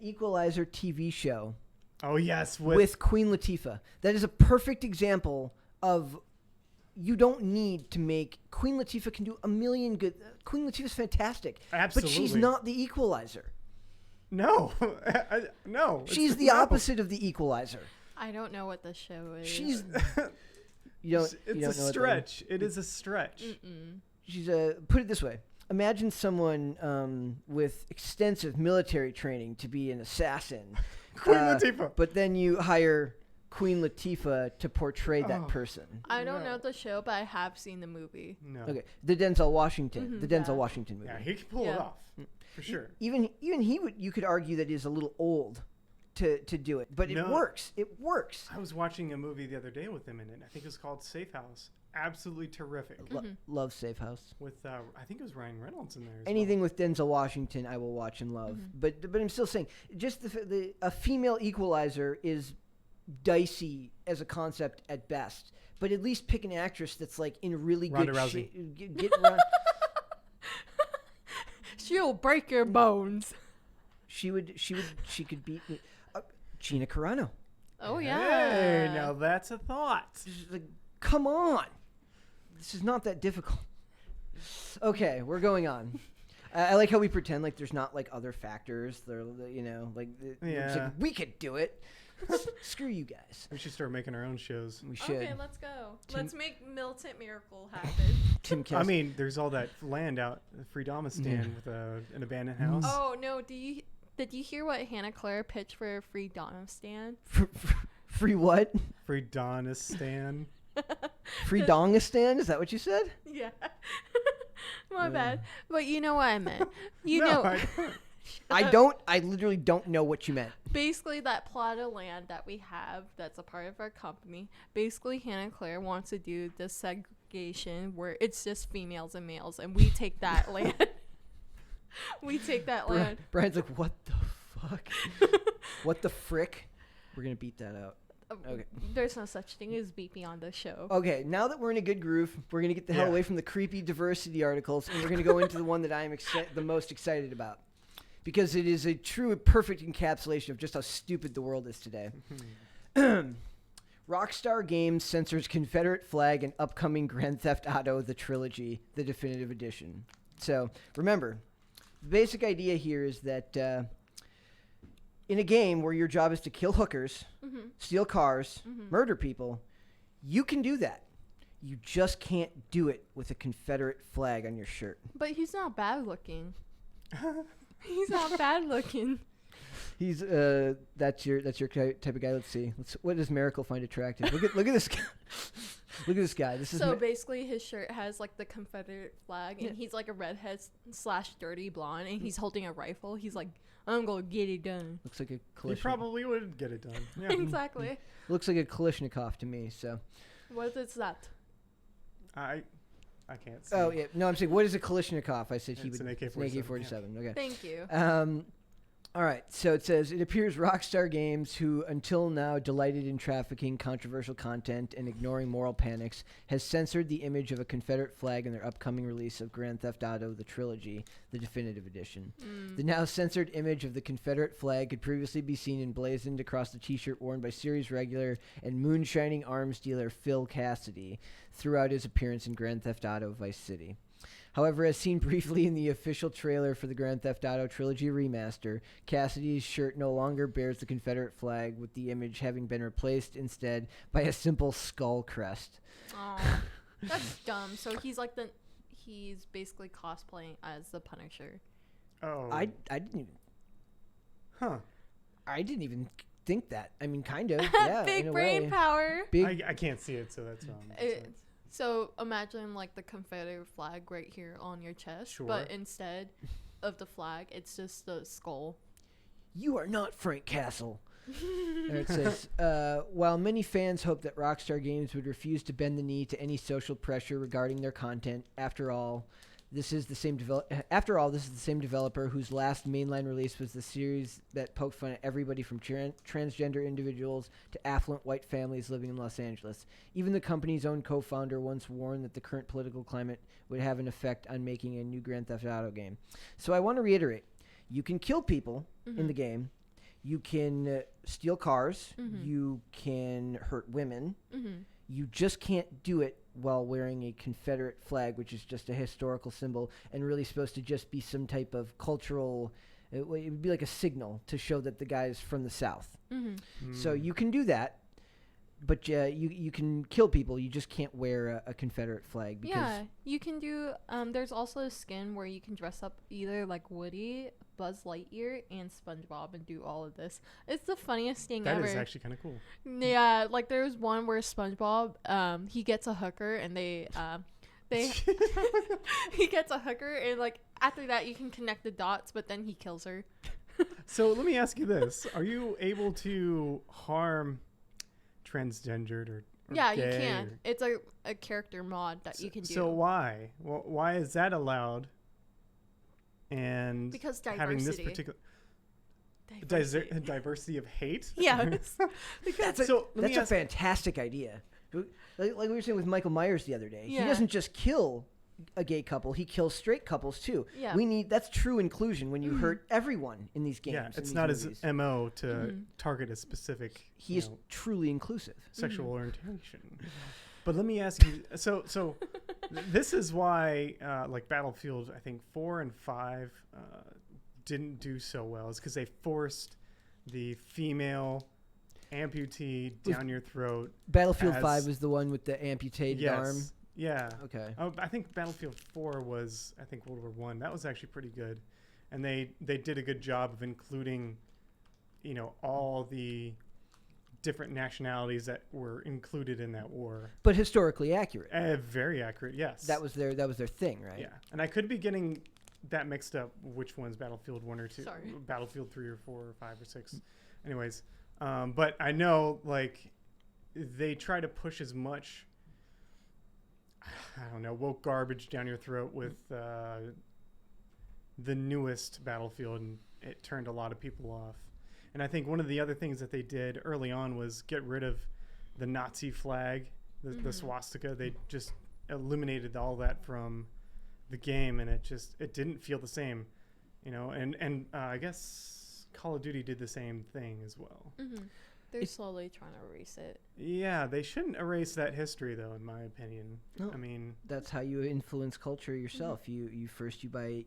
Speaker 1: Equalizer TV show.
Speaker 3: Oh yes,
Speaker 1: with Queen Latifah. That is a perfect example of. You don't need to make Queen Latifah can do a million good. Queen Latifah's fantastic,
Speaker 3: Absolutely.
Speaker 1: but she's not the Equalizer.
Speaker 3: No, no.
Speaker 1: She's the opposite of the Equalizer.
Speaker 2: I don't know what the show is.
Speaker 1: She's.
Speaker 3: It's a stretch. It is a stretch.
Speaker 1: She's put it this way. Imagine someone with extensive military training to be an assassin.
Speaker 3: Queen Latifah.
Speaker 1: But then you hire Queen Latifah to portray that person.
Speaker 2: I don't know the show, but I have seen the movie.
Speaker 3: No.
Speaker 1: Okay, the Denzel Washington Washington movie.
Speaker 3: Yeah, he can pull it off for sure.
Speaker 1: Even he would. You could argue that he's a little old to do it, but it works. It works.
Speaker 3: I was watching a movie the other day with him in it. I think it was called Safe House. Absolutely terrific.
Speaker 1: Love Safe House.
Speaker 3: With I think it was Ryan Reynolds in there.
Speaker 1: Anything with Denzel Washington, I will watch and love. But I'm still saying, just a female Equalizer is dicey as a concept at best. But at least pick an actress that's like in really
Speaker 3: Ronda
Speaker 1: good
Speaker 3: Rousey.
Speaker 1: shape.
Speaker 2: She'll break your bones.
Speaker 1: She could beat me. Gina Carano.
Speaker 2: Oh yeah.
Speaker 3: Hey, now that's a thought.
Speaker 1: Just like, come on. This is not that difficult. Okay, we're going on. I like how we pretend like there's not like other factors. They're it's like, we could do it. Screw you guys.
Speaker 3: We should start making our own shows.
Speaker 1: We should.
Speaker 2: Okay, let's go. Let's make Militant Miracle happen.
Speaker 1: Tim
Speaker 3: I
Speaker 1: Kessler.
Speaker 3: mean, there's all that land out, Freedomistan with an abandoned house.
Speaker 2: Oh no, Did you hear what Hannah Claire pitched for a free Donistan?
Speaker 1: Free what?
Speaker 3: Free Donistan.
Speaker 1: Free Dongistan? Is that what you said?
Speaker 2: Yeah. My bad. But you know what I meant. You
Speaker 3: No,
Speaker 2: know.
Speaker 3: I don't.
Speaker 1: I literally don't know what you meant.
Speaker 2: Basically, that plot of land that we have that's a part of our company, basically Hannah Claire wants to do this segregation where it's just females and males, and we take that land. We take that land.
Speaker 1: Brian's like, what the fuck? What the frick? We're going to beat that out. Okay.
Speaker 2: There's no such thing as beeping on this show.
Speaker 1: Okay, now that we're in a good groove, we're going to get the hell away from the creepy diversity articles, and we're going to go into the one that I am the most excited about. Because it is a true, perfect encapsulation of just how stupid the world is today. Rockstar Games censors Confederate flag in upcoming Grand Theft Auto: The Trilogy, the definitive edition. So, remember, the basic idea here is that in a game where your job is to kill hookers, steal cars, murder people, you can do that. You just can't do it with a Confederate flag on your shirt.
Speaker 2: But he's not bad looking. He's not bad looking.
Speaker 1: He's that's your type of guy. Let's see. What does Miracle find attractive? Look at this guy. Look at this guy. This is
Speaker 2: so basically his shirt has like the Confederate flag, and he's like a redhead / dirty blonde, and he's holding a rifle. He's like, I'm gonna get it done.
Speaker 1: Looks like a
Speaker 3: You
Speaker 1: Kalashnikov.
Speaker 3: probably would get it done. Yeah.
Speaker 2: Exactly.
Speaker 1: Looks like a Kalashnikov to me. So.
Speaker 2: What is that?
Speaker 3: I can't see.
Speaker 1: Oh yeah, no, I'm saying what is a Kalashnikov? I said he
Speaker 3: It's
Speaker 1: would.
Speaker 3: an AK-47.
Speaker 1: It's an AK-47. Okay.
Speaker 2: Thank you.
Speaker 1: All right, so it says, it appears Rockstar Games, who until now delighted in trafficking controversial content and ignoring moral panics, has censored the image of a Confederate flag in their upcoming release of Grand Theft Auto: The Trilogy, the definitive edition. The now censored image of the Confederate flag could previously be seen emblazoned across the t-shirt worn by series regular and moonshining arms dealer Phil Cassidy throughout his appearance in Grand Theft Auto Vice City. However, as seen briefly in the official trailer for the Grand Theft Auto Trilogy remaster, Cassidy's shirt no longer bears the Confederate flag, with the image having been replaced instead by a simple skull crest.
Speaker 2: Aw, that's dumb. So he's basically cosplaying as the Punisher.
Speaker 3: Oh.
Speaker 1: I didn't even...
Speaker 3: Huh.
Speaker 1: I didn't even think that. I mean, kind of, yeah.
Speaker 2: Big
Speaker 1: in a
Speaker 2: brain
Speaker 1: way.
Speaker 2: power.
Speaker 1: Big...
Speaker 3: I can't see it, so that's
Speaker 2: So imagine like the Confederate flag right here on your chest,
Speaker 3: Sure.
Speaker 2: but instead of the flag, it's just the skull.
Speaker 1: You are not Frank Castle. There it says, while many fans hope that Rockstar Games would refuse to bend the knee to any social pressure regarding their content, after all, this is the same developer whose last mainline release was the series that poked fun at everybody from transgender individuals to affluent white families living in Los Angeles. Even the company's own co-founder once warned that the current political climate would have an effect on making a new Grand Theft Auto game. So I want to reiterate, you can kill people in the game. You can steal cars. You can hurt women. You just can't do it while wearing a Confederate flag, which is just a historical symbol and really supposed to just be some type of cultural... It would be like a signal to show that the guy's from the South. So you can do that, but you can kill people. You just can't wear a Confederate flag. Because
Speaker 2: Yeah, you can do... there's also a skin where you can dress up either like Woody, Buzz Lightyear, and SpongeBob and do all of this. It's the funniest thing ever.
Speaker 3: That is actually kind of cool.
Speaker 2: Yeah, like there's one where SpongeBob, he gets a hooker and they he gets a hooker and like after that you can connect the dots, but then he kills her.
Speaker 3: So let me ask you this: are you able to harm transgendered or
Speaker 2: Yeah,
Speaker 3: gay
Speaker 2: you can.
Speaker 3: or-
Speaker 2: It's a character mod that you can do.
Speaker 3: So why? Well, why is that allowed? And
Speaker 2: Because
Speaker 3: having this
Speaker 2: diversity.
Speaker 3: particular diversity of hate.
Speaker 2: Yes.
Speaker 1: that's
Speaker 3: So let me
Speaker 1: that's a
Speaker 3: ask-
Speaker 1: fantastic idea. Like we were saying with Michael Myers the other day.
Speaker 2: Yeah.
Speaker 1: He doesn't just kill a gay couple, he kills straight couples too.
Speaker 2: Yeah.
Speaker 1: That's true inclusion when you hurt everyone in these games.
Speaker 3: Yeah,
Speaker 1: in
Speaker 3: it's
Speaker 1: these
Speaker 3: not
Speaker 1: movies.
Speaker 3: his MO to target a specific
Speaker 1: He is truly inclusive.
Speaker 3: sexual orientation. But let me ask you, so this is why like Battlefield, I think 4 and 5 didn't do so well, is because they forced the female amputee down your throat.
Speaker 1: Battlefield
Speaker 3: as-
Speaker 1: 5 was the one with the amputated arm.
Speaker 3: Yeah.
Speaker 1: Okay.
Speaker 3: Oh, I think Battlefield 4 was, I think, World War I. That was actually pretty good. and they did a good job of including, all the different nationalities that were included in that war.
Speaker 1: But historically accurate.
Speaker 3: Very accurate, yes.
Speaker 1: That was their thing, right?
Speaker 3: Yeah, and I could be getting that mixed up. Which one's Battlefield 1 or 2?
Speaker 2: Sorry.
Speaker 3: Battlefield 3 or 4 or 5 or 6. Anyways, but I know they try to push as much, I don't know, woke garbage down your throat with the newest Battlefield, and it turned a lot of people off. And I think one of the other things that they did early on was get rid of the Nazi flag, the swastika. They just eliminated all that from the game, and it didn't feel the same, and I guess Call of Duty did the same thing as well.
Speaker 2: They're slowly trying to erase it.
Speaker 3: Yeah, they shouldn't erase that history, though, in my opinion.
Speaker 1: No,
Speaker 3: I mean,
Speaker 1: that's how you influence culture yourself. You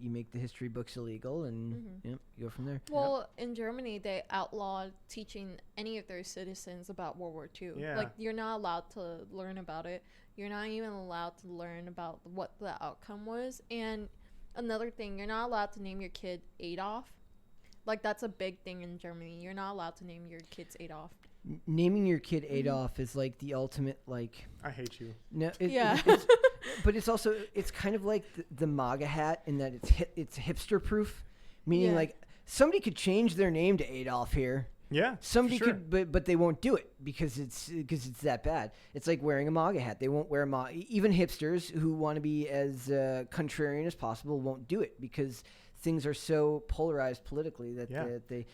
Speaker 1: make the history books illegal, and you go from there.
Speaker 2: Well, in Germany, they outlawed teaching any of their citizens about World War II.
Speaker 3: Yeah.
Speaker 2: Like, you're not allowed to learn about it. You're not even allowed to learn about what the outcome was. And another thing, you're not allowed to name your kid Adolf. Like, that's a big thing in Germany. You're not allowed to name your kids Adolf.
Speaker 1: Naming your kid Adolf is like the ultimate, like...
Speaker 3: I hate you.
Speaker 1: No,
Speaker 2: Yeah.
Speaker 1: But it's also, it's kind of like the MAGA hat in that it's hipster proof, meaning like somebody could change their name to Adolf here.
Speaker 3: Yeah,
Speaker 1: somebody
Speaker 3: sure.
Speaker 1: could, but they won't do it because it's that bad. It's like wearing a MAGA hat. They won't wear even hipsters who want to be as contrarian as possible won't do it because things are so polarized politically that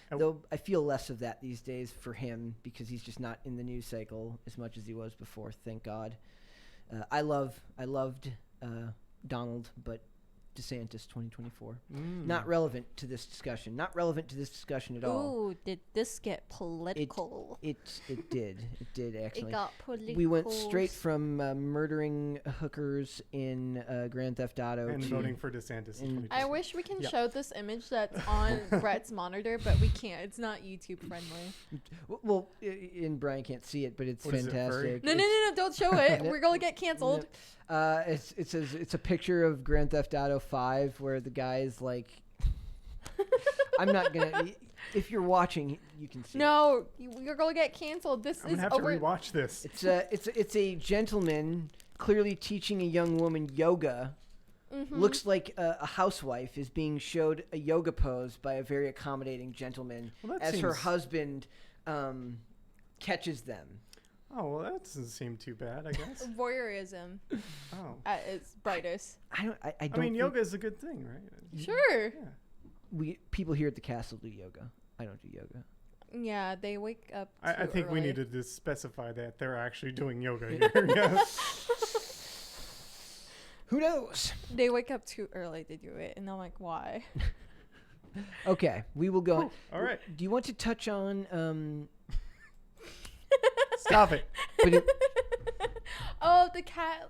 Speaker 1: though I feel less of that these days for him because he's just not in the news cycle as much as he was before. Thank God. I loved Donald, but DeSantis 2024. Not relevant to this discussion. Not relevant to this discussion at all.
Speaker 2: Ooh, did this get political?
Speaker 1: It did. It did actually.
Speaker 2: It got political.
Speaker 1: We went straight from murdering hookers in Grand Theft Auto
Speaker 3: and
Speaker 1: to
Speaker 3: voting for DeSantis.
Speaker 2: I wish we can show this image that's on Brett's monitor, but we can't. It's not YouTube friendly.
Speaker 1: Well, and Brian can't see it, but it's fantastic.
Speaker 2: No, don't show it. We're gonna get canceled.
Speaker 1: It's a picture of Grand Theft Auto 5 where the guy is like, I'm not gonna. If you're watching, you can see.
Speaker 2: No, you're gonna get canceled.
Speaker 3: I'm gonna have to rewatch this.
Speaker 1: It's a gentleman clearly teaching a young woman yoga. Looks like a housewife is being showed a yoga pose by a very accommodating gentleman as her husband catches them.
Speaker 3: Oh, well, that doesn't seem too bad, I guess.
Speaker 2: Voyeurism.
Speaker 3: Oh.
Speaker 2: At its brightest.
Speaker 1: I
Speaker 3: mean, yoga is a good thing, right?
Speaker 2: Sure.
Speaker 3: Yeah.
Speaker 1: People here at the castle do yoga. I don't do yoga.
Speaker 2: Yeah, they wake up
Speaker 3: I think
Speaker 2: early.
Speaker 3: we need to just specify that they're actually doing yoga here. Yeah.
Speaker 1: Who knows?
Speaker 2: They wake up too early to do it, and I'm like, why?
Speaker 1: Okay, we will go.
Speaker 3: All right.
Speaker 1: Do you want to touch on...
Speaker 3: Stop it.
Speaker 2: Oh, the cat.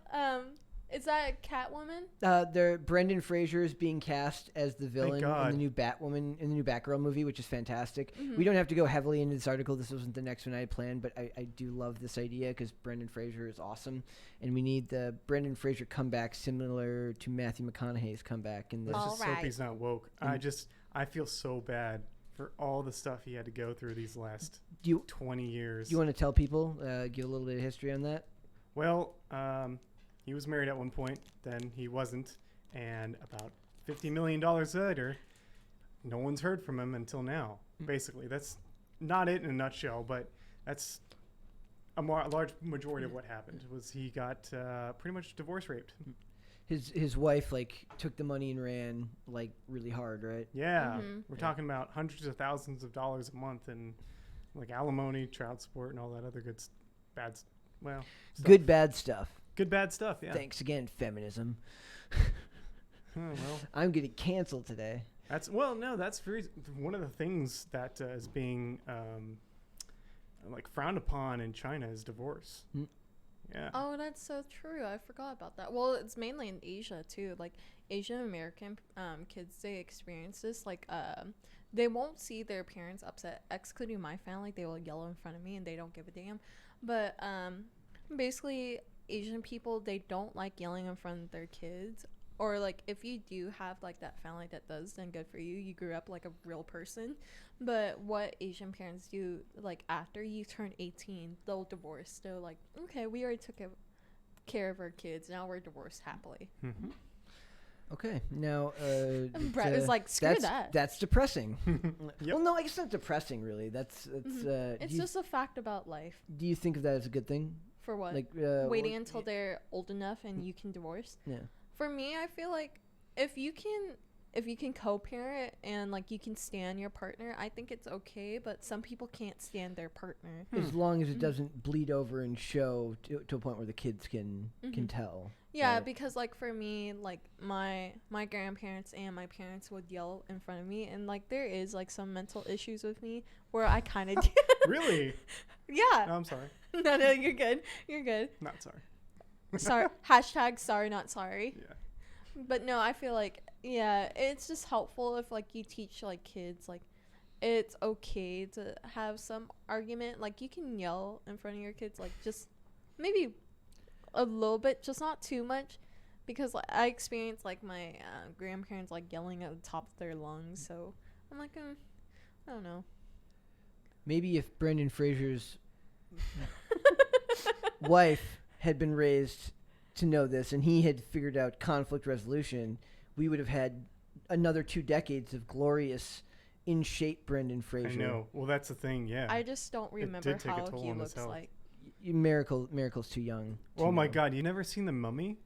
Speaker 2: Is that Catwoman?
Speaker 1: Brendan Fraser is being cast as the villain in the new Batwoman, in the new Batgirl movie, which is fantastic. We don't have to go heavily into this article. This wasn't the next one I had planned, but I do love this idea because Brendan Fraser is awesome, and we need the Brendan Fraser comeback similar to Matthew McConaughey's comeback in this.
Speaker 3: Let's just hope he's not woke. I feel so bad for all the stuff he had to go through these last 20 years.
Speaker 1: Do you want to tell people, give a little bit of history on that?
Speaker 3: Well, he was married at one point, then he wasn't, and about $50 million later, no one's heard from him until now. Basically, that's not it in a nutshell, but that's a large majority of what happened. Was he got pretty much divorce raped.
Speaker 1: His wife took the money and ran really hard, right?
Speaker 3: Yeah, we're talking about hundreds of thousands of dollars a month and alimony, child support, and all that other bad stuff.
Speaker 1: Good bad stuff.
Speaker 3: Good bad stuff. Yeah.
Speaker 1: Thanks again, feminism.
Speaker 3: Well,
Speaker 1: I'm getting canceled today.
Speaker 3: That's one of the things that is being frowned upon in China is divorce. Yeah.
Speaker 2: Oh, that's so true. I forgot about that. Well, it's mainly in Asia too. Asian American kids, they experience this. They won't see their parents upset, excluding my family. They will yell in front of me, and they don't give a damn. But basically, Asian people, they don't like yelling in front of their kids. or like if you do have like that family that does, then good for you. You grew up like a real person. But what Asian parents do, like after you turn 18, they'll divorce. They're like, okay, we already took care of our kids. Now we're divorced happily.
Speaker 3: Mm-hmm.
Speaker 1: Okay, now
Speaker 2: And Brett is like, screw that.
Speaker 1: That's depressing.
Speaker 3: Yep.
Speaker 1: Well, no, it's not depressing really. That's
Speaker 2: It's just a fact about life.
Speaker 1: Do you think of that as a good thing?
Speaker 2: For what?
Speaker 1: Like
Speaker 2: Waiting until they're old enough and you can divorce.
Speaker 1: Yeah.
Speaker 2: For me, I feel like if you can co-parent and like you can stand your partner, I think it's okay. But some people can't stand their partner.
Speaker 1: As long as it doesn't bleed over and show to a point where the kids can tell.
Speaker 2: Yeah,
Speaker 1: right?
Speaker 2: because like for me, like my grandparents and my parents would yell in front of me, and like there is like some mental issues with me where I kind of
Speaker 3: Really?
Speaker 2: Yeah.
Speaker 3: No, I'm sorry.
Speaker 2: No, you're good. You're good.
Speaker 3: Not sorry.
Speaker 2: Sorry. Hashtag sorry, not sorry.
Speaker 3: Yeah.
Speaker 2: But no, I feel like, yeah, it's just helpful if like you teach like kids like it's okay to have some argument. Like you can yell in front of your kids, like just maybe a little bit, just not too much, because like, I experienced like my grandparents like yelling at the top of their lungs. So I'm like, I don't know.
Speaker 1: Maybe if Brendan Fraser's wife had been raised to know this and he had figured out conflict resolution, we would have had another 2 decades of glorious, in shape Brendan Fraser.
Speaker 3: I know. Well, that's the thing. Yeah.
Speaker 2: I just don't remember
Speaker 3: did take a
Speaker 2: how
Speaker 3: toll
Speaker 2: he
Speaker 3: on his
Speaker 2: looks
Speaker 3: health.
Speaker 2: like.
Speaker 1: Miracle's too young.
Speaker 3: Oh my God! You never seen The Mummy?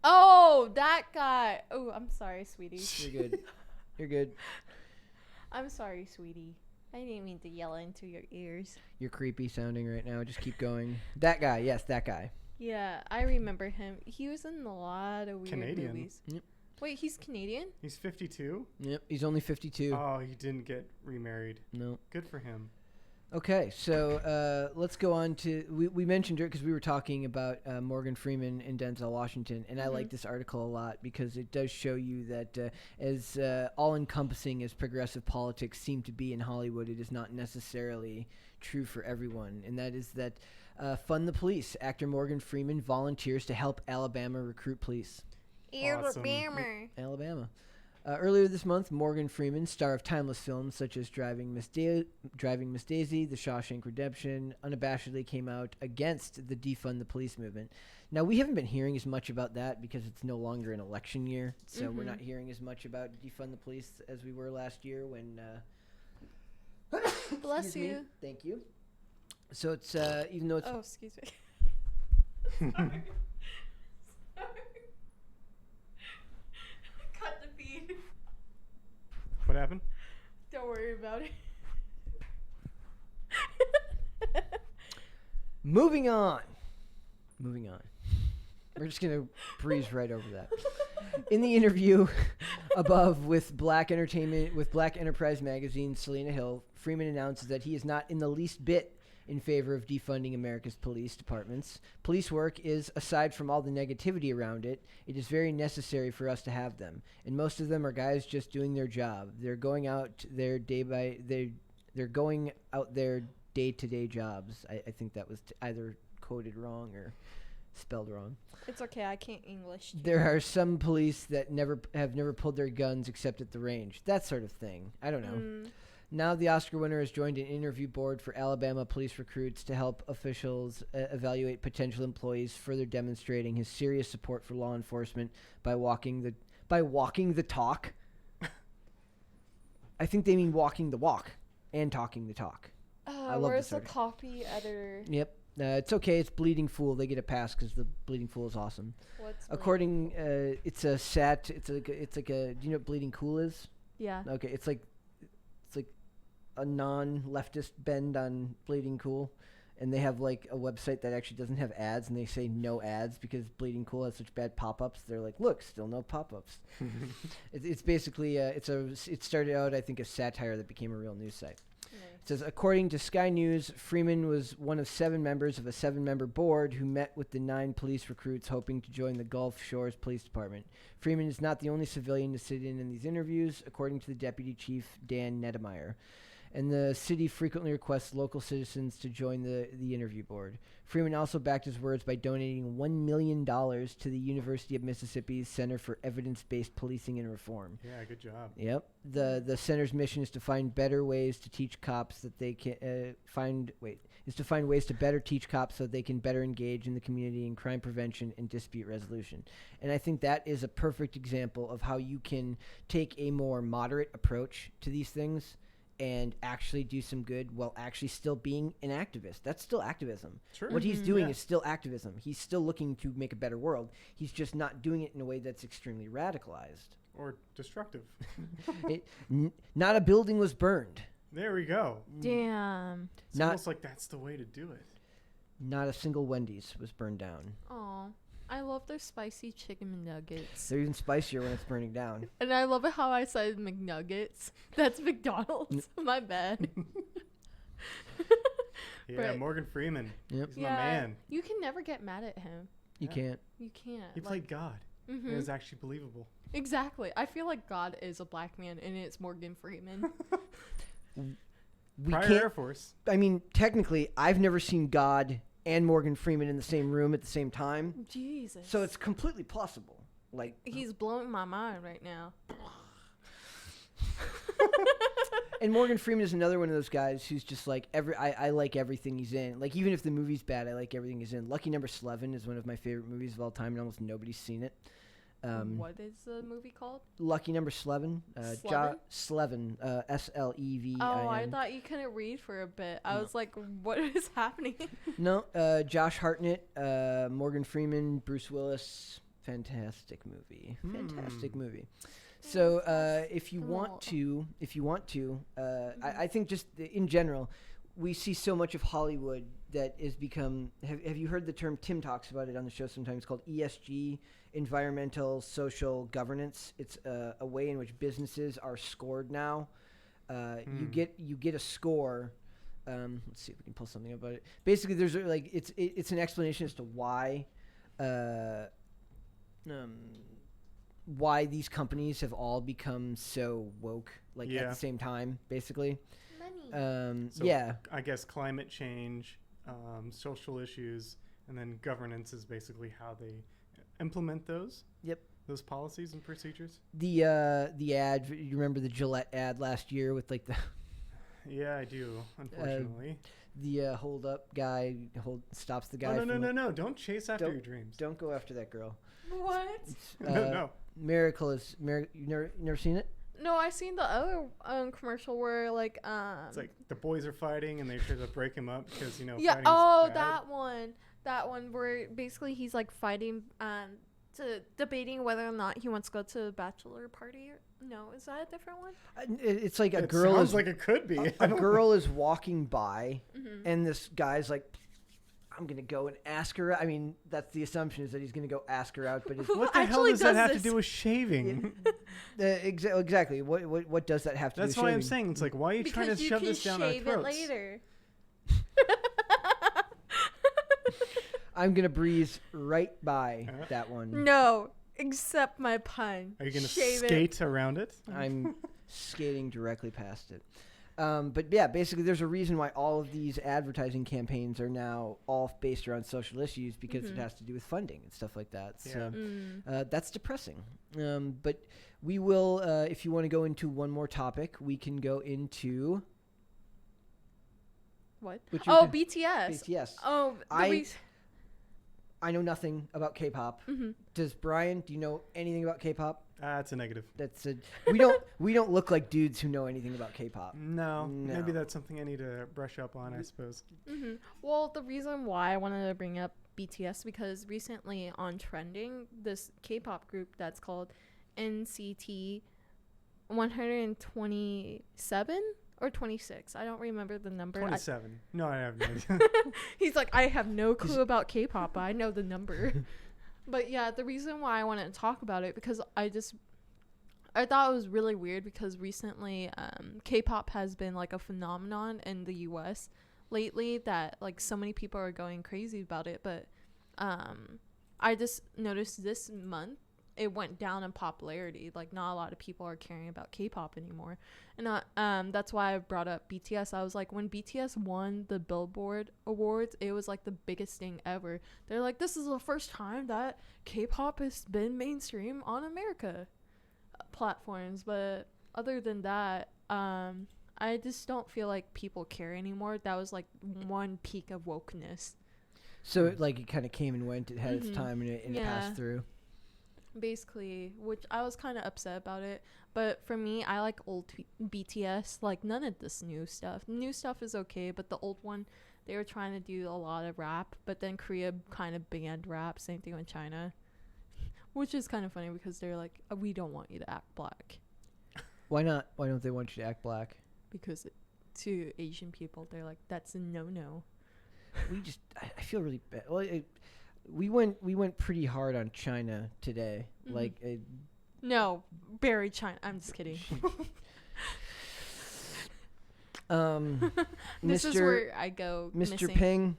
Speaker 2: Oh, that guy. Oh, I'm sorry, sweetie.
Speaker 1: You're good. You're good.
Speaker 2: I'm sorry, sweetie. I didn't mean to yell into your ears.
Speaker 1: You're creepy sounding right now. Just keep going. That guy. Yes, that guy.
Speaker 2: Yeah, I remember him. He was in a lot of weird
Speaker 3: Canadian.
Speaker 2: movies.
Speaker 1: Yep.
Speaker 2: Wait, he's Canadian?
Speaker 3: He's 52.
Speaker 1: Yep. He's only 52.
Speaker 3: Oh, he didn't get remarried.
Speaker 1: No.
Speaker 3: Good for him.
Speaker 1: Okay, so let's go on to we mentioned it because we were talking about Morgan Freeman and Denzel Washington, and I like this article a lot because it does show you that as all-encompassing as progressive politics seem to be in Hollywood, it is not necessarily true for everyone, and that is that Fund the Police. Actor Morgan Freeman volunteers to help Alabama recruit police.
Speaker 3: Awesome.
Speaker 1: Alabama. Earlier this month, Morgan Freeman, star of timeless films such as Driving Miss Daisy, The Shawshank Redemption, unabashedly came out against the Defund the Police movement. Now, we haven't been hearing as much about that because it's no longer an election year, so we're not hearing as much about Defund the Police as we were last year when...
Speaker 2: Bless
Speaker 1: Excuse me.
Speaker 2: you.
Speaker 1: Thank you. So it's, even though it's...
Speaker 2: Oh, excuse me. Sorry. Cut the feed.
Speaker 3: What happened?
Speaker 2: Don't worry about it.
Speaker 1: Moving on. We're just going to breeze right over that. In the interview above with Black Enterprise Magazine's Selena Hill, Freeman announces that he is not in the least bit in favor of defunding America's police departments. Police work is, aside from all the negativity around it, it is very necessary for us to have them. And most of them are guys just doing their job. They're going out their day-to-day jobs. I think that was either quoted wrong or spelled wrong.
Speaker 2: It's okay, I can't English.
Speaker 1: There are some police that have never pulled their guns except at the range. That sort of thing. I don't know. Now the Oscar winner has joined an interview board for Alabama police recruits to help officials evaluate potential employees, further demonstrating his serious support for law enforcement by walking the talk. I think they mean walking the walk and talking the talk. I love
Speaker 2: where's
Speaker 1: this
Speaker 2: the
Speaker 1: article.
Speaker 2: copy editor?
Speaker 1: Yep. It's okay. It's Bleeding Fool. They get a pass because the Bleeding Fool is awesome.
Speaker 2: What's
Speaker 1: According, it's a sat. It's like a. Do you know what Bleeding Cool is?
Speaker 2: Yeah.
Speaker 1: Okay, it's like a non-leftist bend on Bleeding Cool, and they have like a website that actually doesn't have ads, and they say no ads because Bleeding Cool has such bad pop-ups. They're like, look, still no pop-ups. It's basically it started out, I think, a satire that became a real news site.
Speaker 2: Nice.
Speaker 1: It says, according to Sky News, Freeman was one of 7 members of a 7-member board who met with the 9 police recruits hoping to join the Gulf Shores Police Department. Freeman is not the only civilian to sit in these interviews, according to the deputy chief, Dan Nedemeyer. and the city frequently requests local citizens to join the interview board. Freeman also backed his words by donating $1 million to the University of Mississippi's Center for Evidence-Based Policing and Reform.
Speaker 3: Yeah, good job.
Speaker 1: Yep. The center's mission is to find better ways to teach cops that they can to find ways to better teach cops so they can better engage in the community in crime prevention and dispute resolution. And I think that is a perfect example of how you can take a more moderate approach to these things and actually do some good while actually still being an activist. That's still activism.
Speaker 3: Sure.
Speaker 1: What he's doing is still activism. He's still looking to make a better world. He's just not doing it in a way that's extremely radicalized.
Speaker 3: Or destructive.
Speaker 1: Not a building was burned.
Speaker 3: There we go.
Speaker 2: Damn.
Speaker 3: It's almost like that's the way to do it.
Speaker 1: Not a single Wendy's was burned down.
Speaker 2: Aw. I love their spicy chicken nuggets.
Speaker 1: They're even spicier when it's burning down.
Speaker 2: And I love it how I said McNuggets. That's McDonald's. My bad.
Speaker 3: Yeah,
Speaker 2: Right.
Speaker 3: Morgan Freeman.
Speaker 1: Yep.
Speaker 3: He's my man.
Speaker 2: You can never get mad at him.
Speaker 1: You
Speaker 3: Yeah.
Speaker 1: can't.
Speaker 2: You can't.
Speaker 3: He played God.
Speaker 2: Mhm.
Speaker 3: It was actually believable.
Speaker 2: Exactly. I feel like God is a black man and it's Morgan Freeman.
Speaker 1: We
Speaker 3: Prior
Speaker 1: can't.
Speaker 3: Air Force.
Speaker 1: I mean, technically, I've never seen God and Morgan Freeman in the same room at the same time,
Speaker 2: Jesus.
Speaker 1: so it's completely plausible. Like
Speaker 2: He's blowing my mind right now.
Speaker 1: And Morgan Freeman is another one of those guys who's just like I like everything he's in. Like even if the movie's bad, I like everything he's in. Lucky Number 11 is one of my favorite movies of all time, and almost nobody's seen it.
Speaker 2: What is the movie called?
Speaker 1: Lucky Number 11.
Speaker 2: Slevin?
Speaker 1: Slevin. Slevin.
Speaker 2: Oh, I thought you couldn't read for a bit. I was like, what is happening?
Speaker 1: No, Josh Hartnett, Morgan Freeman, Bruce Willis. Fantastic movie. Fantastic movie. So if you want to, I think just in general, we see so much of Hollywood that is become. Have you heard the term? Tim talks about it on the show sometimes. Called ESG, environmental social governance. It's a way in which businesses are scored now. You get a score. Let's see if we can pull something about it. Basically, there's like it's an explanation as to why these companies have all become so woke, like at the same time, basically.
Speaker 2: Money.
Speaker 3: So
Speaker 1: Yeah.
Speaker 3: I guess climate change, social issues, and then governance is basically how they implement those.
Speaker 1: Yep.
Speaker 3: Those policies and procedures.
Speaker 1: The ad. You remember the Gillette ad last year with like the
Speaker 3: Yeah, I do. Unfortunately.
Speaker 1: the hold up guy stops the guy.
Speaker 3: No! Don't chase after your dreams.
Speaker 1: Don't go after that girl.
Speaker 2: What?
Speaker 3: No.
Speaker 1: Miracle. You never seen it?
Speaker 2: No, I seen the other commercial where like
Speaker 3: It's like the boys are fighting and they try to break him up because
Speaker 2: yeah.
Speaker 3: fighting's
Speaker 2: Oh,
Speaker 3: bad.
Speaker 2: that one where basically he's like fighting debating whether or not he wants to go to a bachelor party. No, is that a different one?
Speaker 1: It's like a
Speaker 3: It
Speaker 1: girl
Speaker 3: sounds
Speaker 1: is
Speaker 3: like it could be.
Speaker 1: a girl is walking by,
Speaker 2: Mm-hmm.
Speaker 1: and this guy's like, I'm gonna go and ask her. I mean, that's the assumption is that he's gonna go ask her out. But it's,
Speaker 3: What the hell
Speaker 2: actually
Speaker 3: does that
Speaker 2: does
Speaker 3: have to
Speaker 2: this?
Speaker 3: do with shaving?
Speaker 1: exactly. What does that have to
Speaker 3: That's
Speaker 1: do with
Speaker 3: why I'm
Speaker 1: shaving?
Speaker 3: saying it's like, why are you trying to shove this down our
Speaker 2: shave
Speaker 3: throats?
Speaker 2: it later.
Speaker 1: I'm gonna breeze right by that one.
Speaker 2: No, accept my pun.
Speaker 3: Are you gonna
Speaker 2: Shave
Speaker 3: skate around it?
Speaker 1: I'm skating directly past it. But yeah, basically, there's a reason why all of these advertising campaigns are now all based around social issues because it has to do with funding and stuff like that. So that's depressing. But we will, if you want to go into one more topic, we can go into.
Speaker 2: What?
Speaker 1: What you were
Speaker 2: Oh,
Speaker 1: gonna-
Speaker 2: BTS.
Speaker 1: BTS.
Speaker 2: Oh,
Speaker 1: I know nothing about K-pop. Does Brian? Do you know anything about K-pop?
Speaker 3: That's a negative.
Speaker 1: We don't look like dudes who know anything about K-pop.
Speaker 3: No. Maybe
Speaker 1: No.
Speaker 3: that's something I need to brush up on, I suppose.
Speaker 2: Well, the reason why I wanted to bring up BTS because recently on trending, this K-pop group that's called NCT 127 or 26. I don't remember the number.
Speaker 3: 27. No, I have no idea.
Speaker 2: He's like, I have no clue about K-pop, but I know the number. But yeah, the reason why I wanted to talk about it because I thought it was really weird because recently K-pop has been like a phenomenon in the US lately that like so many people are going crazy about it, but I just noticed this month it went down in popularity. Like, not a lot of people are caring about K-pop anymore. And that's why I brought up BTS. I was like, when BTS won the Billboard Awards, it was like the biggest thing ever. They're like, this is the first time that K-pop has been mainstream on America platforms. But other than that, I just don't feel like people care anymore. That was like one peak of wokeness.
Speaker 1: So it kind of came and went. It had its time and it passed through.
Speaker 2: Basically, which I was kind of upset about it. But for me, I like old BTS. Like, none of this new stuff. New stuff is okay, but the old one, they were trying to do a lot of rap. But then Korea kind of banned rap. Same thing with China. Which is kind of funny because they're like, we don't want you to act black.
Speaker 1: Why not? Why don't they want you to act black?
Speaker 2: Because to Asian people, they're like, that's a no-no.
Speaker 1: I feel really bad. Well, we went pretty hard on China today.
Speaker 2: No, bury China. I'm just kidding. This is where I go
Speaker 1: Mr.
Speaker 2: missing.
Speaker 1: Ping,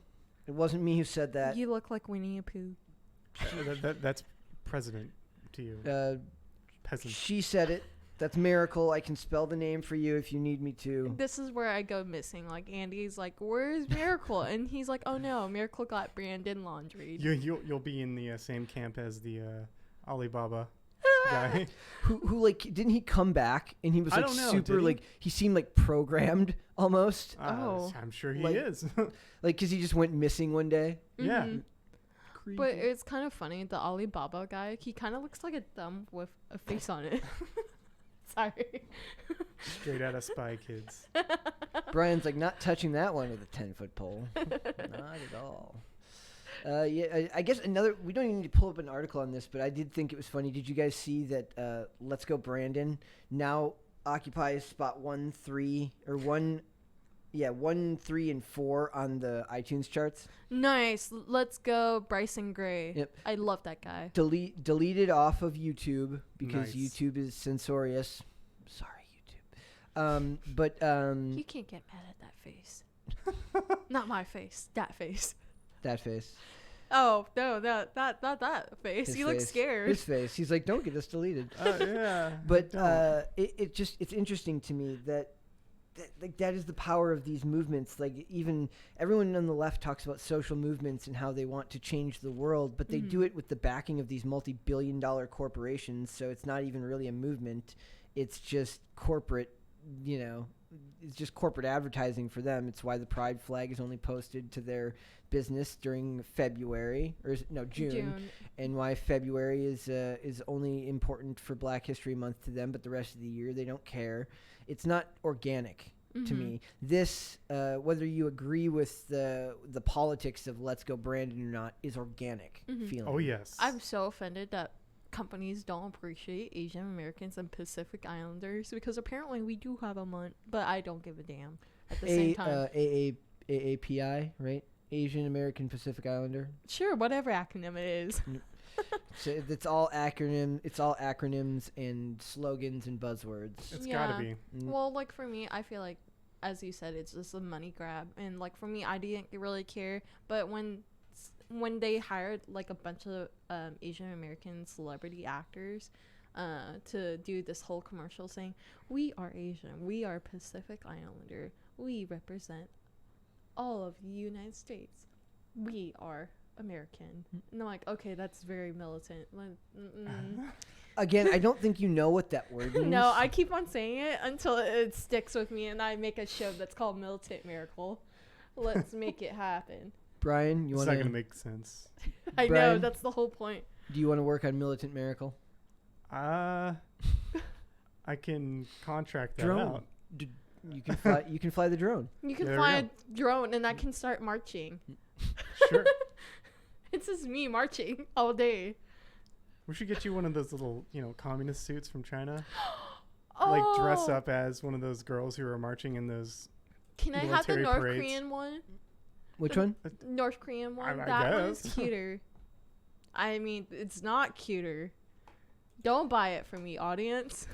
Speaker 1: it wasn't me who said that.
Speaker 2: You look like Winnie the Pooh.
Speaker 3: That's president to you. Peasant.
Speaker 1: She said it. That's Miracle. I can spell the name for you if you need me to.
Speaker 2: This is where I go missing. Like, Andy's like, where's Miracle? And he's like, oh no, Miracle got Brandon laundried.
Speaker 3: You'll be in the same camp as the Alibaba guy.
Speaker 1: who didn't he come back and he was
Speaker 3: I don't know,
Speaker 1: super
Speaker 3: did
Speaker 1: he seemed programmed almost.
Speaker 3: I'm sure he is.
Speaker 1: Because he just went missing one day.
Speaker 3: Yeah.
Speaker 2: But it's kind of funny. The Alibaba guy, he kind of looks like a thumb with a face on it. Sorry.
Speaker 3: Straight out of Spy Kids.
Speaker 1: Brian's like, not touching that one with a 10-foot pole. Not at all. I guess we don't even need to pull up an article on this, but I did think it was funny. Did you guys see that Let's Go Brandon now occupies spot 1, 3, or 1, 3, and 4 on the iTunes charts?
Speaker 2: Nice. Let's go Bryson Gray.
Speaker 1: Yep.
Speaker 2: I love that guy.
Speaker 1: Deleted off of YouTube because
Speaker 3: Nice.
Speaker 1: YouTube is censorious. Sorry, YouTube. But
Speaker 2: You can't get mad at that face. Not my face. That face.
Speaker 1: that face.
Speaker 2: Oh no, that face.
Speaker 1: His
Speaker 2: You look
Speaker 1: face.
Speaker 2: scared.
Speaker 1: His face. He's like, don't get this deleted.
Speaker 3: Yeah.
Speaker 1: But
Speaker 3: don't.
Speaker 1: it's interesting to me that that is the power of these movements. Like, even everyone on the left talks about social movements and how they want to change the world, but they do it with the backing of these multi-billion-dollar corporations. So it's not even really a movement. It's just corporate, it's just corporate advertising for them. It's why the pride flag is only posted to their business during February, or June. And why February is only important for Black History Month to them, but the rest of the year they don't care. It's not organic to me. This, whether you agree with the politics of Let's Go Brandon or not, is organic feeling.
Speaker 3: Oh yes.
Speaker 2: I'm so offended that companies don't appreciate Asian Americans and Pacific Islanders, because apparently we do have a month, but I don't give a damn at the same time.
Speaker 1: AAPI, right? Asian American Pacific Islander.
Speaker 2: Sure, whatever acronym it is.
Speaker 1: So it's all acronyms and slogans and buzzwords.
Speaker 3: It's gotta be.
Speaker 2: Well, like, for me, I feel like, as you said, it's just a money grab. And, like, for me, I didn't really care. But when they hired, like, a bunch of Asian American celebrity actors to do this whole commercial saying, we are Asian, we are Pacific Islander, we represent all of the United States, we are American. And I'm like, okay, that's very militant.
Speaker 1: Again, I don't think you know what that word means.
Speaker 2: No, I keep on saying it until it sticks with me, and I make a show that's called Militant Miracle. Let's make it happen.
Speaker 1: Brian, you
Speaker 3: It's
Speaker 1: want
Speaker 3: not
Speaker 1: to?
Speaker 3: gonna make sense.
Speaker 2: I know,
Speaker 1: Brian?
Speaker 2: that's the whole point.
Speaker 1: Do you want to work on Militant Miracle?
Speaker 3: I can contract that
Speaker 1: Drone.
Speaker 3: out.
Speaker 1: You can fly. You can fly the drone.
Speaker 2: You can
Speaker 3: There we
Speaker 2: fly a
Speaker 3: go.
Speaker 2: drone, and I can start marching.
Speaker 3: Sure.
Speaker 2: It's just me marching all day.
Speaker 3: We should get you one of those little, communist suits from China.
Speaker 2: Oh,
Speaker 3: Like, dress up as one of those girls who are marching in those.
Speaker 2: Can I have the
Speaker 3: military
Speaker 2: North
Speaker 3: parades.
Speaker 2: Korean one?
Speaker 1: Which one?
Speaker 2: North Korean one?
Speaker 3: I
Speaker 2: That one is
Speaker 3: guess.
Speaker 2: cuter. I mean, it's not cuter. Don't buy it from me, audience.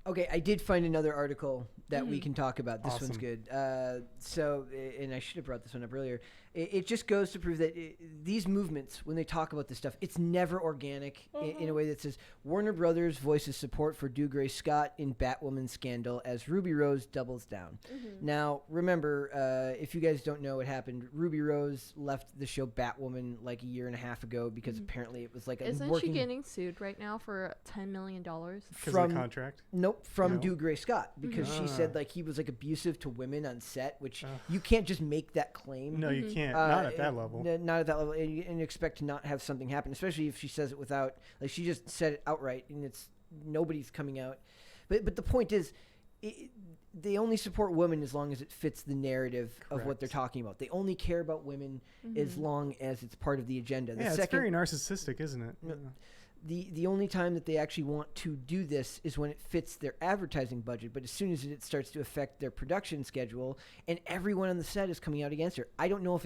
Speaker 1: Okay, I did find another article that we
Speaker 2: Mhm.
Speaker 1: can talk about. This one's
Speaker 3: Awesome.
Speaker 1: good. And I should have brought this one up earlier. it just goes to prove that these movements, when they talk about this stuff, it's never organic in a way that says Warner Brothers voices support for Dougray Scott in Batwoman scandal as Ruby Rose doubles down. Now, remember, if you guys don't know what happened, Ruby Rose left the show Batwoman like a year and a half ago because apparently it was like
Speaker 2: Isn't she getting sued right now for $10 million?
Speaker 3: Because of the contract?
Speaker 1: Nope, from Dougray Scott, because she said like he was like abusive to women on set, which you can't just make that claim.
Speaker 3: No, you can't. Not at that level.
Speaker 1: Not at that level, and expect to not have something happen, especially if she says it without, like, she just said it outright, and it's nobody's coming out. But the point is, they only support women as long as it fits the narrative of what they're talking about. They only care about women as long as it's part of the agenda.
Speaker 3: It's very narcissistic, isn't it?
Speaker 1: The only time that they actually want to do this is when it fits their advertising budget. But as soon as it starts to affect their production schedule and everyone on the set is coming out against her, I don't know if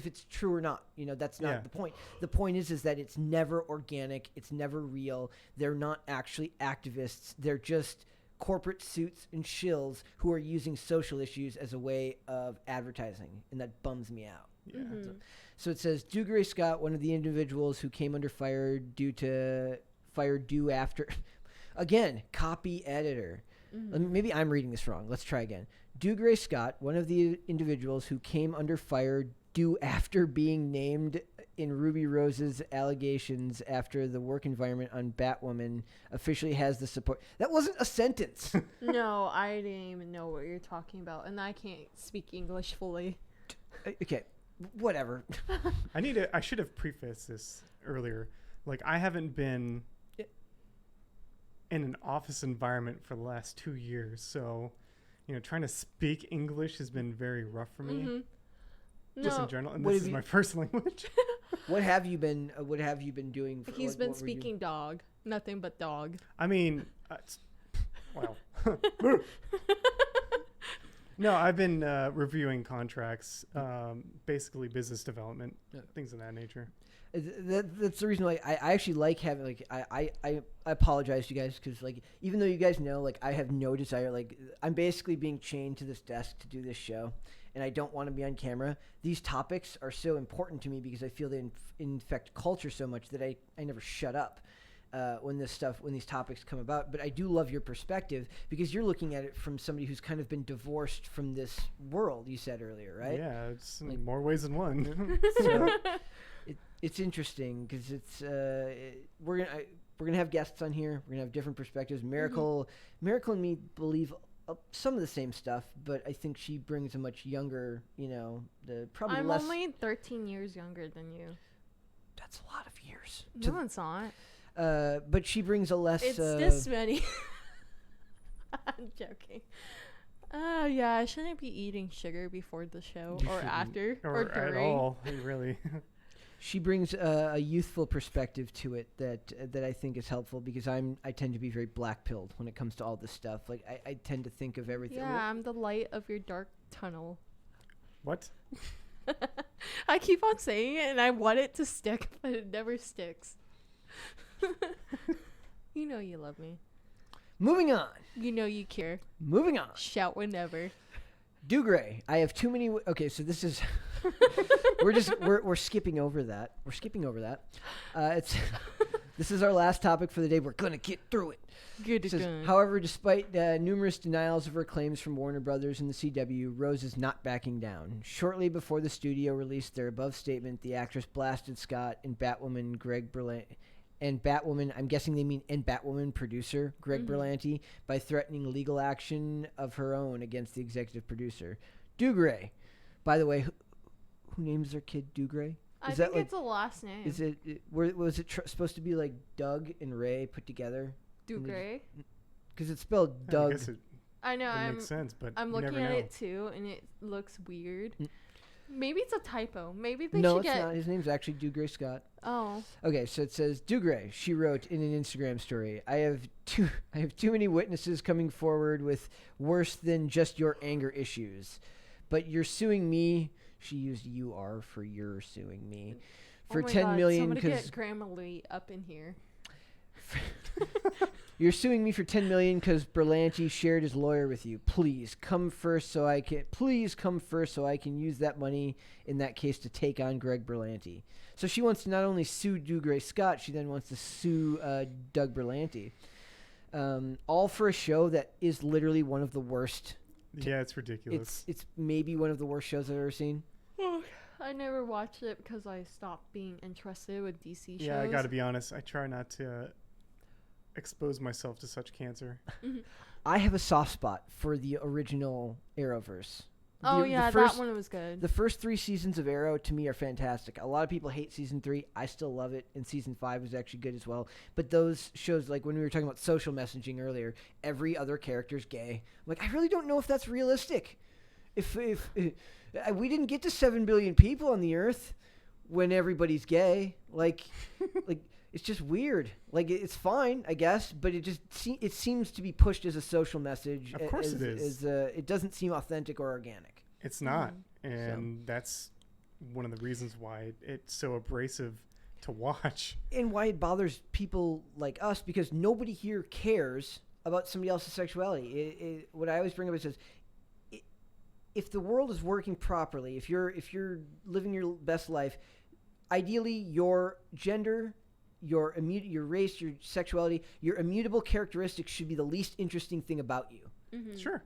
Speaker 1: it's true or not. That's not the point. The point is that it's never organic. It's never real. They're not actually activists. They're just corporate suits and shills who are using social issues as a way of advertising. And that bums me out.
Speaker 3: Yeah.
Speaker 1: So it says, Dougray Scott, one of the individuals who came under fire due after, again, copy editor. Maybe I'm reading this wrong. Let's try again. Dougray Scott, one of the individuals who came under fire due after being named in Ruby Rose's allegations after the work environment on Batwoman officially has the support. That wasn't a sentence.
Speaker 2: No, I didn't even know what you're talking about, and I can't speak English fully.
Speaker 1: Okay. Whatever.
Speaker 3: I should have prefaced this earlier. Like, I haven't been in an office environment for the last 2 years, so trying to speak English has been very rough for me. Just in general, and this is my first language.
Speaker 1: What have you been doing?
Speaker 2: He's been speaking dog, nothing but dog.
Speaker 3: I mean, wow. No, I've been reviewing contracts, basically business development, things of that nature.
Speaker 1: That's the reason why I actually like having, like, I apologize to you guys because, like, even though you guys know, like, I have no desire, like, I'm basically being chained to this desk to do this show, and I don't want to be on camera. These topics are so important to me because I feel they infect culture so much that I never shut up. When these topics come about. But I do love your perspective because you're looking at it from somebody who's kind of been divorced from this world, you said earlier, right?
Speaker 3: Yeah, it's in more ways than one.
Speaker 1: So it's interesting because we're gonna have guests on here. We're gonna have different perspectives. Miracle and me believe some of the same stuff, but I think she brings a much younger, probably
Speaker 2: I'm
Speaker 1: less.
Speaker 2: I'm only 13 years younger than you.
Speaker 1: That's a lot of years.
Speaker 2: No, it's not.
Speaker 1: But she brings a less.
Speaker 2: It's this many. I'm joking. Yeah, I shouldn't be eating sugar before the show or after or during.
Speaker 3: At all, really.
Speaker 1: She brings a youthful perspective to it that I think is helpful because I tend to be very black-pilled when it comes to all this stuff. Like I tend to think of everything.
Speaker 2: Yeah, I'm the light of your dark tunnel.
Speaker 3: What?
Speaker 2: I keep on saying it and I want it to stick, but it never sticks. You know you love me.
Speaker 1: Moving on.
Speaker 2: You know you care.
Speaker 1: Moving on.
Speaker 2: Shout whenever.
Speaker 1: Dougray. I have too many. Okay, so this is. we're skipping over that. We're skipping over that. This is our last topic for the day. We're gonna get through it.
Speaker 2: Good.
Speaker 1: However, despite numerous denials of her claims from Warner Brothers and the CW, Rose is not backing down. Shortly before the studio released their above statement, the actress blasted Scott and Batwoman Greg Berlanti. And Batwoman, I'm guessing they mean and Batwoman producer Greg Berlanti by threatening legal action of her own against the executive producer. Dougray, by the way, who names their kid Dougray?
Speaker 2: I think it's a last name.
Speaker 1: Is it? Was it supposed to be like Doug and Ray put together?
Speaker 2: Dougray?
Speaker 1: Because it's spelled Doug.
Speaker 3: I guess
Speaker 2: I know.
Speaker 3: it makes sense, but
Speaker 2: I'm looking at it too, and it looks weird. Maybe it's a typo. Maybe they should get...
Speaker 1: No, it's not. His name's actually Dougray Scott.
Speaker 2: Oh.
Speaker 1: Okay, so it says, Dougray, she wrote in an Instagram story, I have too many witnesses coming forward with worse than just your anger issues. But you're suing me. She used "you-are" for "you're suing me." For $10 million.
Speaker 2: Somebody get Grammarly up in here.
Speaker 1: You're suing me for $10 million because Berlanti shared his lawyer with you. Please come first so I can use that money in that case to take on Greg Berlanti. So she wants to not only sue Dougray Scott, she then wants to sue Doug Berlanti. All for a show that is literally one of the worst.
Speaker 3: Yeah, it's ridiculous.
Speaker 1: It's maybe one of the worst shows I've ever seen.
Speaker 2: I never watched it because I stopped being interested with DC shows.
Speaker 3: Yeah, I got to be honest. I try not to expose myself to such cancer.
Speaker 1: I have a soft spot for the original Arrowverse.
Speaker 2: That one was good.
Speaker 1: The first 3 seasons of Arrow, to me, are fantastic. A lot of people hate season 3. I still love it, and season 5 was actually good as well. But those shows, like when we were talking about social messaging earlier, every other character's gay. I'm like, I really don't know if that's realistic. If we didn't get to 7 billion people on the Earth when everybody's gay, like it's just weird. Like it's fine, I guess, but it seems to be pushed as a social message.
Speaker 3: Of course, it is.
Speaker 1: It doesn't seem authentic or organic.
Speaker 3: It's not, and that's one of the reasons why it's so abrasive to watch,
Speaker 1: and why it bothers people like us, because nobody here cares about somebody else's sexuality. What I always bring up is if the world is working properly, if you're living your best life, ideally your gender, your race, your sexuality, your immutable characteristics should be the least interesting thing about you.
Speaker 2: Mm-hmm.
Speaker 3: Sure.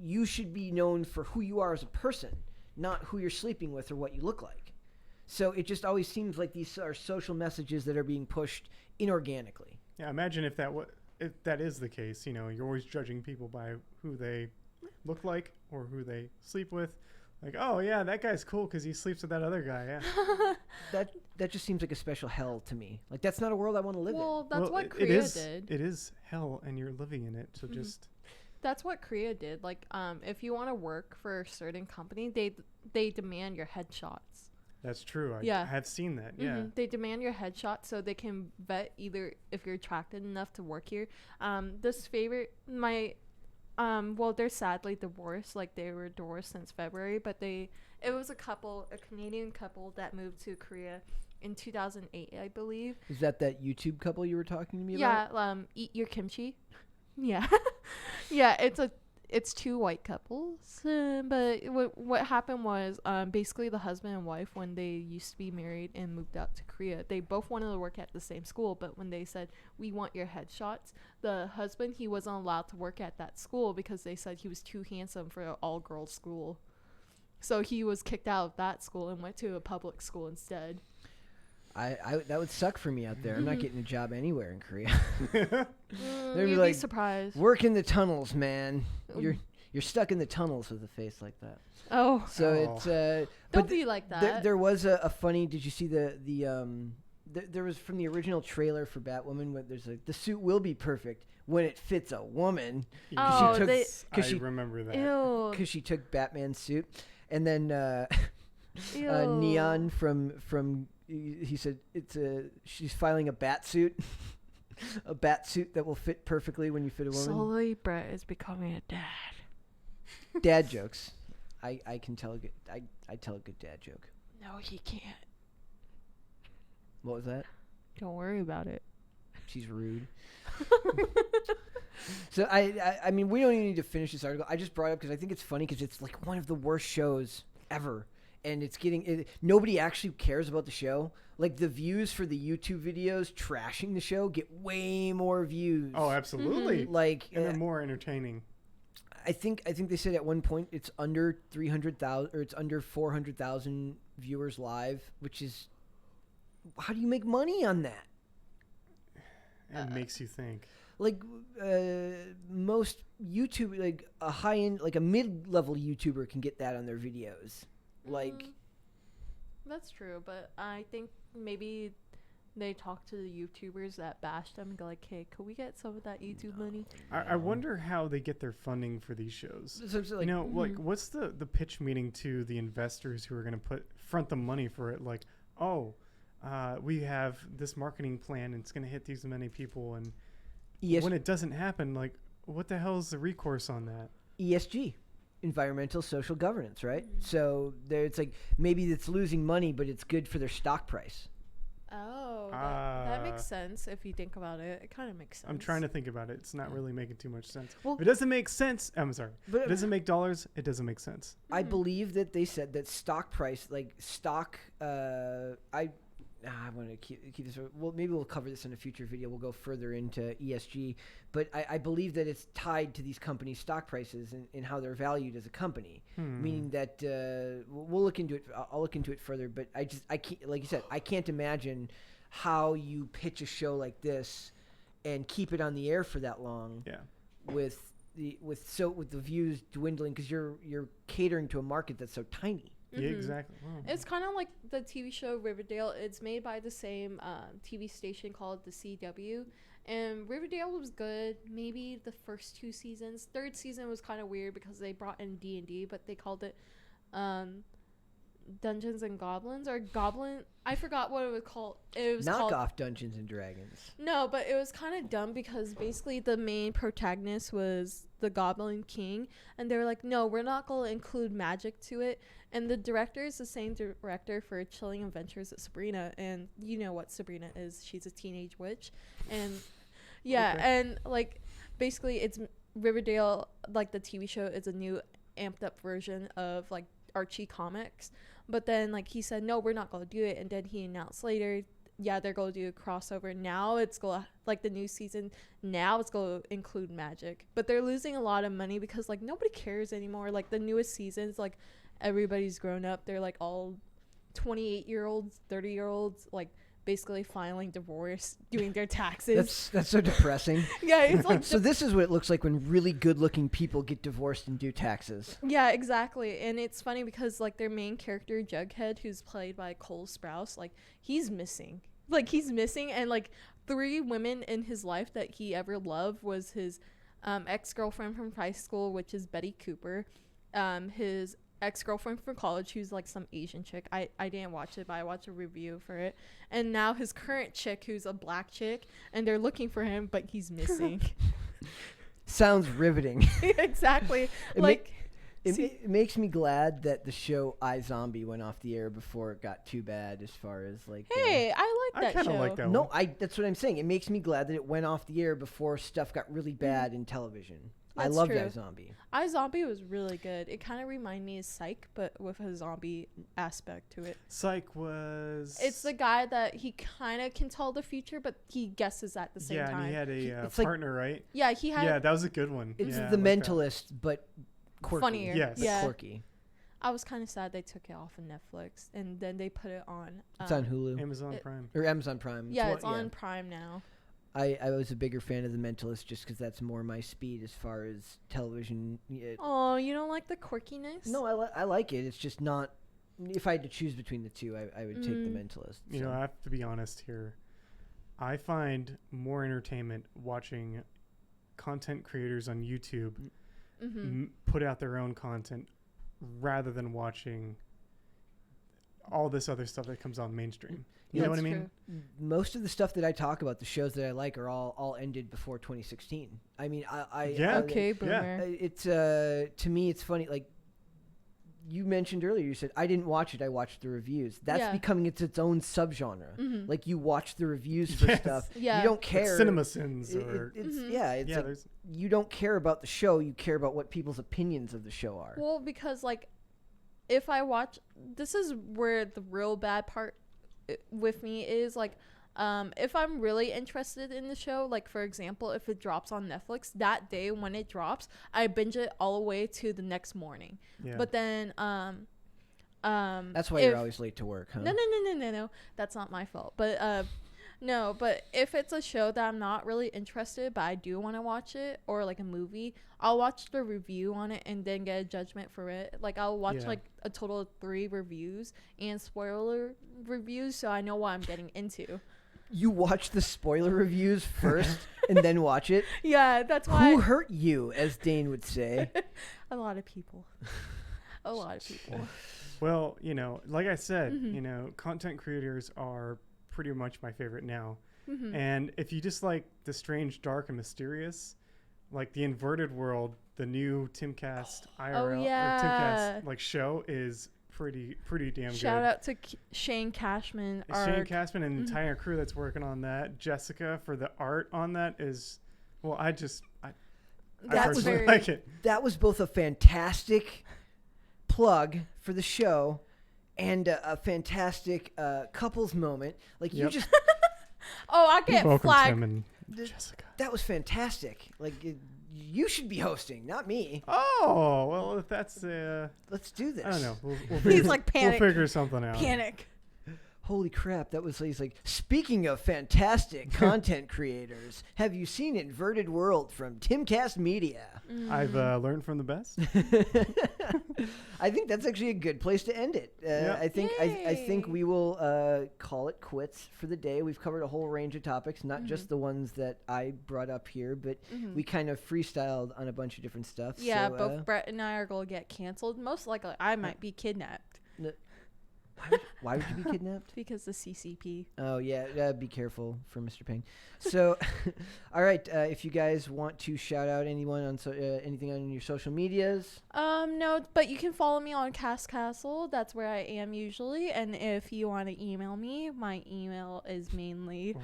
Speaker 1: You should be known for who you are as a person, not who you're sleeping with or what you look like. So it just always seems like these are social messages that are being pushed inorganically.
Speaker 3: Yeah, imagine if that is the case. You know, you're always judging people by who they look like or who they sleep with. Like, oh yeah, that guy's cool because he sleeps with that other guy. Yeah.
Speaker 1: That just seems like a special hell to me. Like that's not a world I want to live in.
Speaker 2: Well, that's what Korea did.
Speaker 3: It is hell, and you're living in it. So just.
Speaker 2: That's what Korea did. Like, if you want to work for a certain company, they demand your headshots. That's true. I have seen that. Yeah. Mm-hmm. They demand your headshot so they can vet either if you're attracted enough to work here. They're sadly divorced. Like they were divorced since February, but it was a Canadian couple that moved to Korea in 2008, I believe.
Speaker 1: Is that YouTube couple you were talking to me about?
Speaker 2: Yeah. Eat Your Kimchi. Yeah. Yeah, it's 2 white couples, but what happened was basically the husband and wife, when they used to be married and moved out to Korea, they both wanted to work at the same school, but when they said, we want your headshots, the husband, he wasn't allowed to work at that school because they said he was too handsome for an all-girls school. So he was kicked out of that school and went to a public school instead.
Speaker 1: That would suck for me out there. I'm not getting a job anywhere in Korea.
Speaker 2: You'd be surprised.
Speaker 1: Work in the tunnels, man. You're stuck in the tunnels with a face like that.
Speaker 2: Oh.
Speaker 1: So it's
Speaker 2: don't be like that.
Speaker 1: There was a funny. Did you see there was from the original trailer for Batwoman where there's the suit will be perfect when it fits a woman.
Speaker 2: Oh,
Speaker 3: I remember that.
Speaker 1: Because she took Batman's suit, and then Neon from. He said she's filing a bat suit, a bat suit that will fit perfectly when you fit a woman.
Speaker 2: Slowly, Brett is becoming a dad.
Speaker 1: Dad jokes. I can tell a good. I tell a good dad joke.
Speaker 2: No, he can't.
Speaker 1: What was that?
Speaker 2: Don't worry about it.
Speaker 1: She's rude. So I mean, we don't even need to finish this article. I just brought it up because I think it's funny because it's like one of the worst shows ever. And it's nobody actually cares about the show. Like the views for the YouTube videos trashing the show get way more views.
Speaker 3: Oh, absolutely.
Speaker 1: Like,
Speaker 3: and they're more entertaining.
Speaker 1: I think they said at one point it's under 300,000 or it's under 400,000 viewers live, which is, how do you make money on that?
Speaker 3: It makes you think.
Speaker 1: Like most YouTube, like a high end, like a mid-level YouTuber can get that on their videos. Like,
Speaker 2: that's true, but I think maybe they talk to the YouTubers that bash them and go like, hey, could we get some of that YouTube money?
Speaker 3: I wonder how they get their funding for these shows.
Speaker 1: So like,
Speaker 3: like what's the pitch meeting to the investors who are going to front the money for it? Like, we have this marketing plan and it's going to hit these many people, and when it doesn't happen, like, what the hell is the recourse on that?
Speaker 1: ESG. Environmental social governance, right? So it's like maybe it's losing money, but it's good for their stock price.
Speaker 2: Oh, that makes sense if you think about it. It kind of makes sense.
Speaker 3: I'm trying to think about it. It's not really making too much sense.
Speaker 2: Well,
Speaker 3: It doesn't make sense. I'm sorry.
Speaker 1: But
Speaker 3: It doesn't make dollars. It doesn't make sense.
Speaker 1: I believe that they said that stock price, like stock, I want to keep this. Well, maybe we'll cover this in a future video. We'll go further into ESG, but I believe that it's tied to these companies' stock prices and how they're valued as a company. Meaning that we'll look into it. I'll look into it further. But I can't, like you said, I can't imagine how you pitch a show like this and keep it on the air for that long.
Speaker 3: Yeah.
Speaker 1: With the views dwindling because you're catering to a market that's so tiny.
Speaker 3: Yeah, exactly. Wow.
Speaker 2: It's kind of like the TV show Riverdale. It's made by the same TV station called the CW. And Riverdale was good. Maybe the first 2 seasons. 3rd season was kind of weird because they brought in D&D, but they called it Dungeons and Goblins or Goblin. I forgot what it was called. It was
Speaker 1: Knockoff Dungeons and Dragons.
Speaker 2: No, but it was kind of dumb because basically the main protagonist was the Goblin King, and they were like, no, we're not going to include magic to it. And the director is the same director for Chilling Adventures of Sabrina, and you know what Sabrina is. She's a teenage witch. And yeah,
Speaker 3: Okay.
Speaker 2: and like basically it's Riverdale, like the TV show is a new amped up version of like Archie comics. But then like he said, no, we're not going to do it. And then he announced later, yeah, they're going to do a crossover. Now it's going to, like the new season, now it's going to include magic. But they're losing a lot of money because like nobody cares anymore. Like the newest seasons, like everybody's grown up. They're like all 28-year-olds, 30-year-olds, like basically filing divorce, doing their taxes.
Speaker 1: That's so depressing.
Speaker 2: Yeah, it's like
Speaker 1: So this is what it looks like when really good-looking people get divorced and do taxes.
Speaker 2: yeah, exactly. And it's funny because like their main character Jughead, who's played by Cole Sprouse, like he's missing. And like 3 women in his life that he ever loved was his ex-girlfriend from high school, which is Betty Cooper, his ex-girlfriend from college, who's like some Asian chick. I didn't watch it, but I watched a review for it. And now his current chick, who's a black chick, and they're looking for him, but he's missing.
Speaker 1: Sounds riveting.
Speaker 2: Exactly.
Speaker 1: It makes me glad that the show iZombie went off the air before it got too bad as far as like
Speaker 2: Hey, I like
Speaker 3: I
Speaker 2: that
Speaker 3: kind
Speaker 2: show.
Speaker 3: of like that
Speaker 1: no,
Speaker 3: one.
Speaker 1: that's what I'm saying. It makes me glad that it went off the air before stuff got really bad in television. I
Speaker 2: That's
Speaker 1: loved
Speaker 2: true.
Speaker 1: iZombie.
Speaker 2: iZombie was really good. It kind of reminded me of Psych, but with a zombie aspect to it.
Speaker 3: Psych was.
Speaker 2: It's the guy that he kind of can tell the future, but he guesses at the same
Speaker 3: yeah,
Speaker 2: time.
Speaker 3: and he had a
Speaker 1: it's like-
Speaker 3: partner, right?
Speaker 2: Yeah, he had.
Speaker 3: Yeah, that was a good one.
Speaker 1: It was
Speaker 3: yeah,
Speaker 1: The
Speaker 3: I like that.
Speaker 1: Mentalist, but quirky.
Speaker 2: Funnier.
Speaker 3: Yes.
Speaker 1: But
Speaker 2: Yeah.
Speaker 1: quirky.
Speaker 2: I was kind of sad they took it off of Netflix, and then they put it on.
Speaker 1: It's on Hulu
Speaker 3: Amazon
Speaker 2: It-
Speaker 3: Prime.
Speaker 1: or Amazon Prime.
Speaker 2: Yeah,
Speaker 1: one-
Speaker 2: it's on Prime now.
Speaker 1: I was a bigger fan of The Mentalist just because that's more my speed as far as television.
Speaker 2: Oh, you don't like the quirkiness?
Speaker 1: No, I like it. It's just not. If I had to choose between the two, I would take The Mentalist.
Speaker 3: You know, I have to be honest here. I find more entertainment watching content creators on YouTube put out their own content rather than watching all this other stuff that comes on mainstream. You know what I mean?
Speaker 1: Most of the stuff that I talk about, the shows that I like, are all ended before 2016. I mean,
Speaker 3: Yeah.
Speaker 2: Okay, boomer.
Speaker 1: It's to me, it's funny. Like you mentioned earlier, you said I didn't watch it. I watched the reviews. That's
Speaker 2: Yeah.
Speaker 1: becoming its own subgenre.
Speaker 2: Mhm.
Speaker 1: Like you watch the reviews for
Speaker 3: Yes.
Speaker 1: stuff.
Speaker 2: Yeah.
Speaker 1: You don't
Speaker 3: It's
Speaker 1: care.
Speaker 3: CinemaSins
Speaker 1: It-
Speaker 3: or
Speaker 1: it's
Speaker 2: Mhm.
Speaker 1: yeah. It's
Speaker 3: yeah,
Speaker 1: like
Speaker 3: there's
Speaker 1: you don't care about the show. You care about what people's opinions of the show are.
Speaker 2: Well, because like, if I watch, this is where the real bad part with me is like, if I'm really interested in the show, like for example, if it drops on Netflix that day when it drops, I binge it all the way to the next morning.
Speaker 3: yeah.
Speaker 2: But then,
Speaker 1: That's why
Speaker 2: if-
Speaker 1: you're always late to work, huh?
Speaker 2: No. That's not my fault. But no. But if it's a show that I'm not really interested, but I do want to watch it, or like a movie, I'll watch the review on it and then get a judgment for it. Like I'll watch
Speaker 3: Yeah.
Speaker 2: like a total of 3 reviews and spoiler reviews, so I know what I'm getting into.
Speaker 1: You watch the spoiler reviews first and then watch it.
Speaker 2: Yeah, that's why.
Speaker 1: Who hurt you, as Dane would say?
Speaker 2: A lot of people. A lot of people.
Speaker 3: Well, you know, like I said,
Speaker 2: Mhm.
Speaker 3: you know, content creators are pretty much my favorite now.
Speaker 2: Mhm.
Speaker 3: And if you just like the strange, dark, and mysterious, like the Inverted World, the new Timcast IRL or
Speaker 2: yeah.
Speaker 3: Timcast like show is pretty damn good.
Speaker 2: Shout out to Shane Cashman.
Speaker 3: Shane Cashman and the entire crew that's working on that. Jessica for the art on that is, well, I personally like it.
Speaker 1: That was both a fantastic plug for the show and a fantastic couples moment. Like you just.
Speaker 2: Oh, I get
Speaker 3: Welcome,
Speaker 2: flagged.
Speaker 3: Tim and Jessica.
Speaker 1: That was fantastic. Like you should be hosting, not me.
Speaker 3: Oh well, if that's
Speaker 1: Let's do this.
Speaker 3: I don't know. We'll
Speaker 2: He's
Speaker 3: figure,
Speaker 2: like panic.
Speaker 3: We'll figure something out.
Speaker 2: Panic.
Speaker 1: Holy crap, that was he's like, speaking of fantastic content creators, have you seen Inverted World from Timcast Media?
Speaker 3: I've learned from the best.
Speaker 1: I think that's actually a good place to end it. I think we will call it quits for the day. We've covered a whole range of topics, not just the ones that I brought up here, but we kind of freestyled on a bunch of different stuff.
Speaker 2: Yeah,
Speaker 1: so,
Speaker 2: both Brett and I are going to get canceled. Most likely, I might be kidnapped.
Speaker 1: Why would you be kidnapped?
Speaker 2: Because the CCP.
Speaker 1: Oh, yeah. Be careful for Mr. Ping. So, all right. If you guys want to shout out anyone on anything on your social medias.
Speaker 2: No, but you can follow me on Cast Castle. That's where I am usually. And if you want to email me, my email is mainly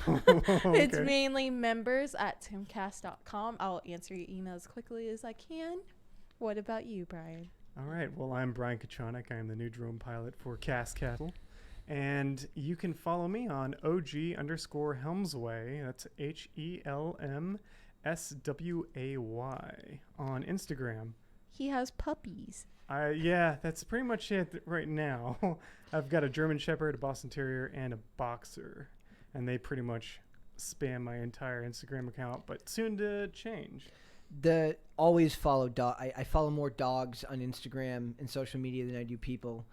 Speaker 2: it's mainly members@timcast.com. I'll answer your email as quickly as I can. What about you, Brian?
Speaker 3: All right. Well, I'm Brian Kachonik. I am the new drone pilot for Cast Cattle. And you can follow me on OG_Helmsway. That's HELMSWAY on Instagram.
Speaker 2: He has puppies.
Speaker 3: Yeah, that's pretty much it right now. I've got a German Shepherd, a Boston Terrier, and a Boxer. And they pretty much spam my entire Instagram account, but soon to change.
Speaker 1: Always follow I follow more dogs on Instagram and social media than I do people.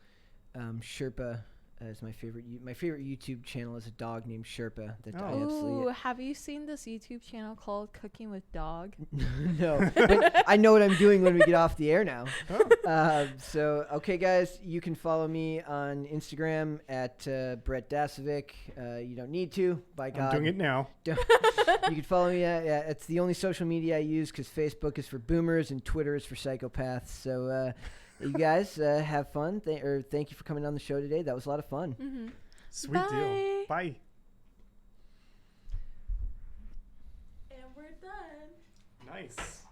Speaker 1: Sherpa is my favorite. My favorite YouTube channel is a dog named Sherpa. That I
Speaker 2: Ooh,
Speaker 1: absolutely.
Speaker 2: have you seen this YouTube channel called Cooking with Dog?
Speaker 1: No, but I know what I'm doing when we get off the air now. So, okay, guys, you can follow me on Instagram at Brett Dasovic. You don't need to, by God.
Speaker 3: I'm doing it now.
Speaker 1: You can follow me. It's the only social media I use because Facebook is for boomers and Twitter is for psychopaths. So, you guys have fun. Thank you for coming on the show today. That was a lot of fun.
Speaker 2: Mm-hmm.
Speaker 3: Sweet deal. Bye.
Speaker 2: And we're done.
Speaker 3: Nice.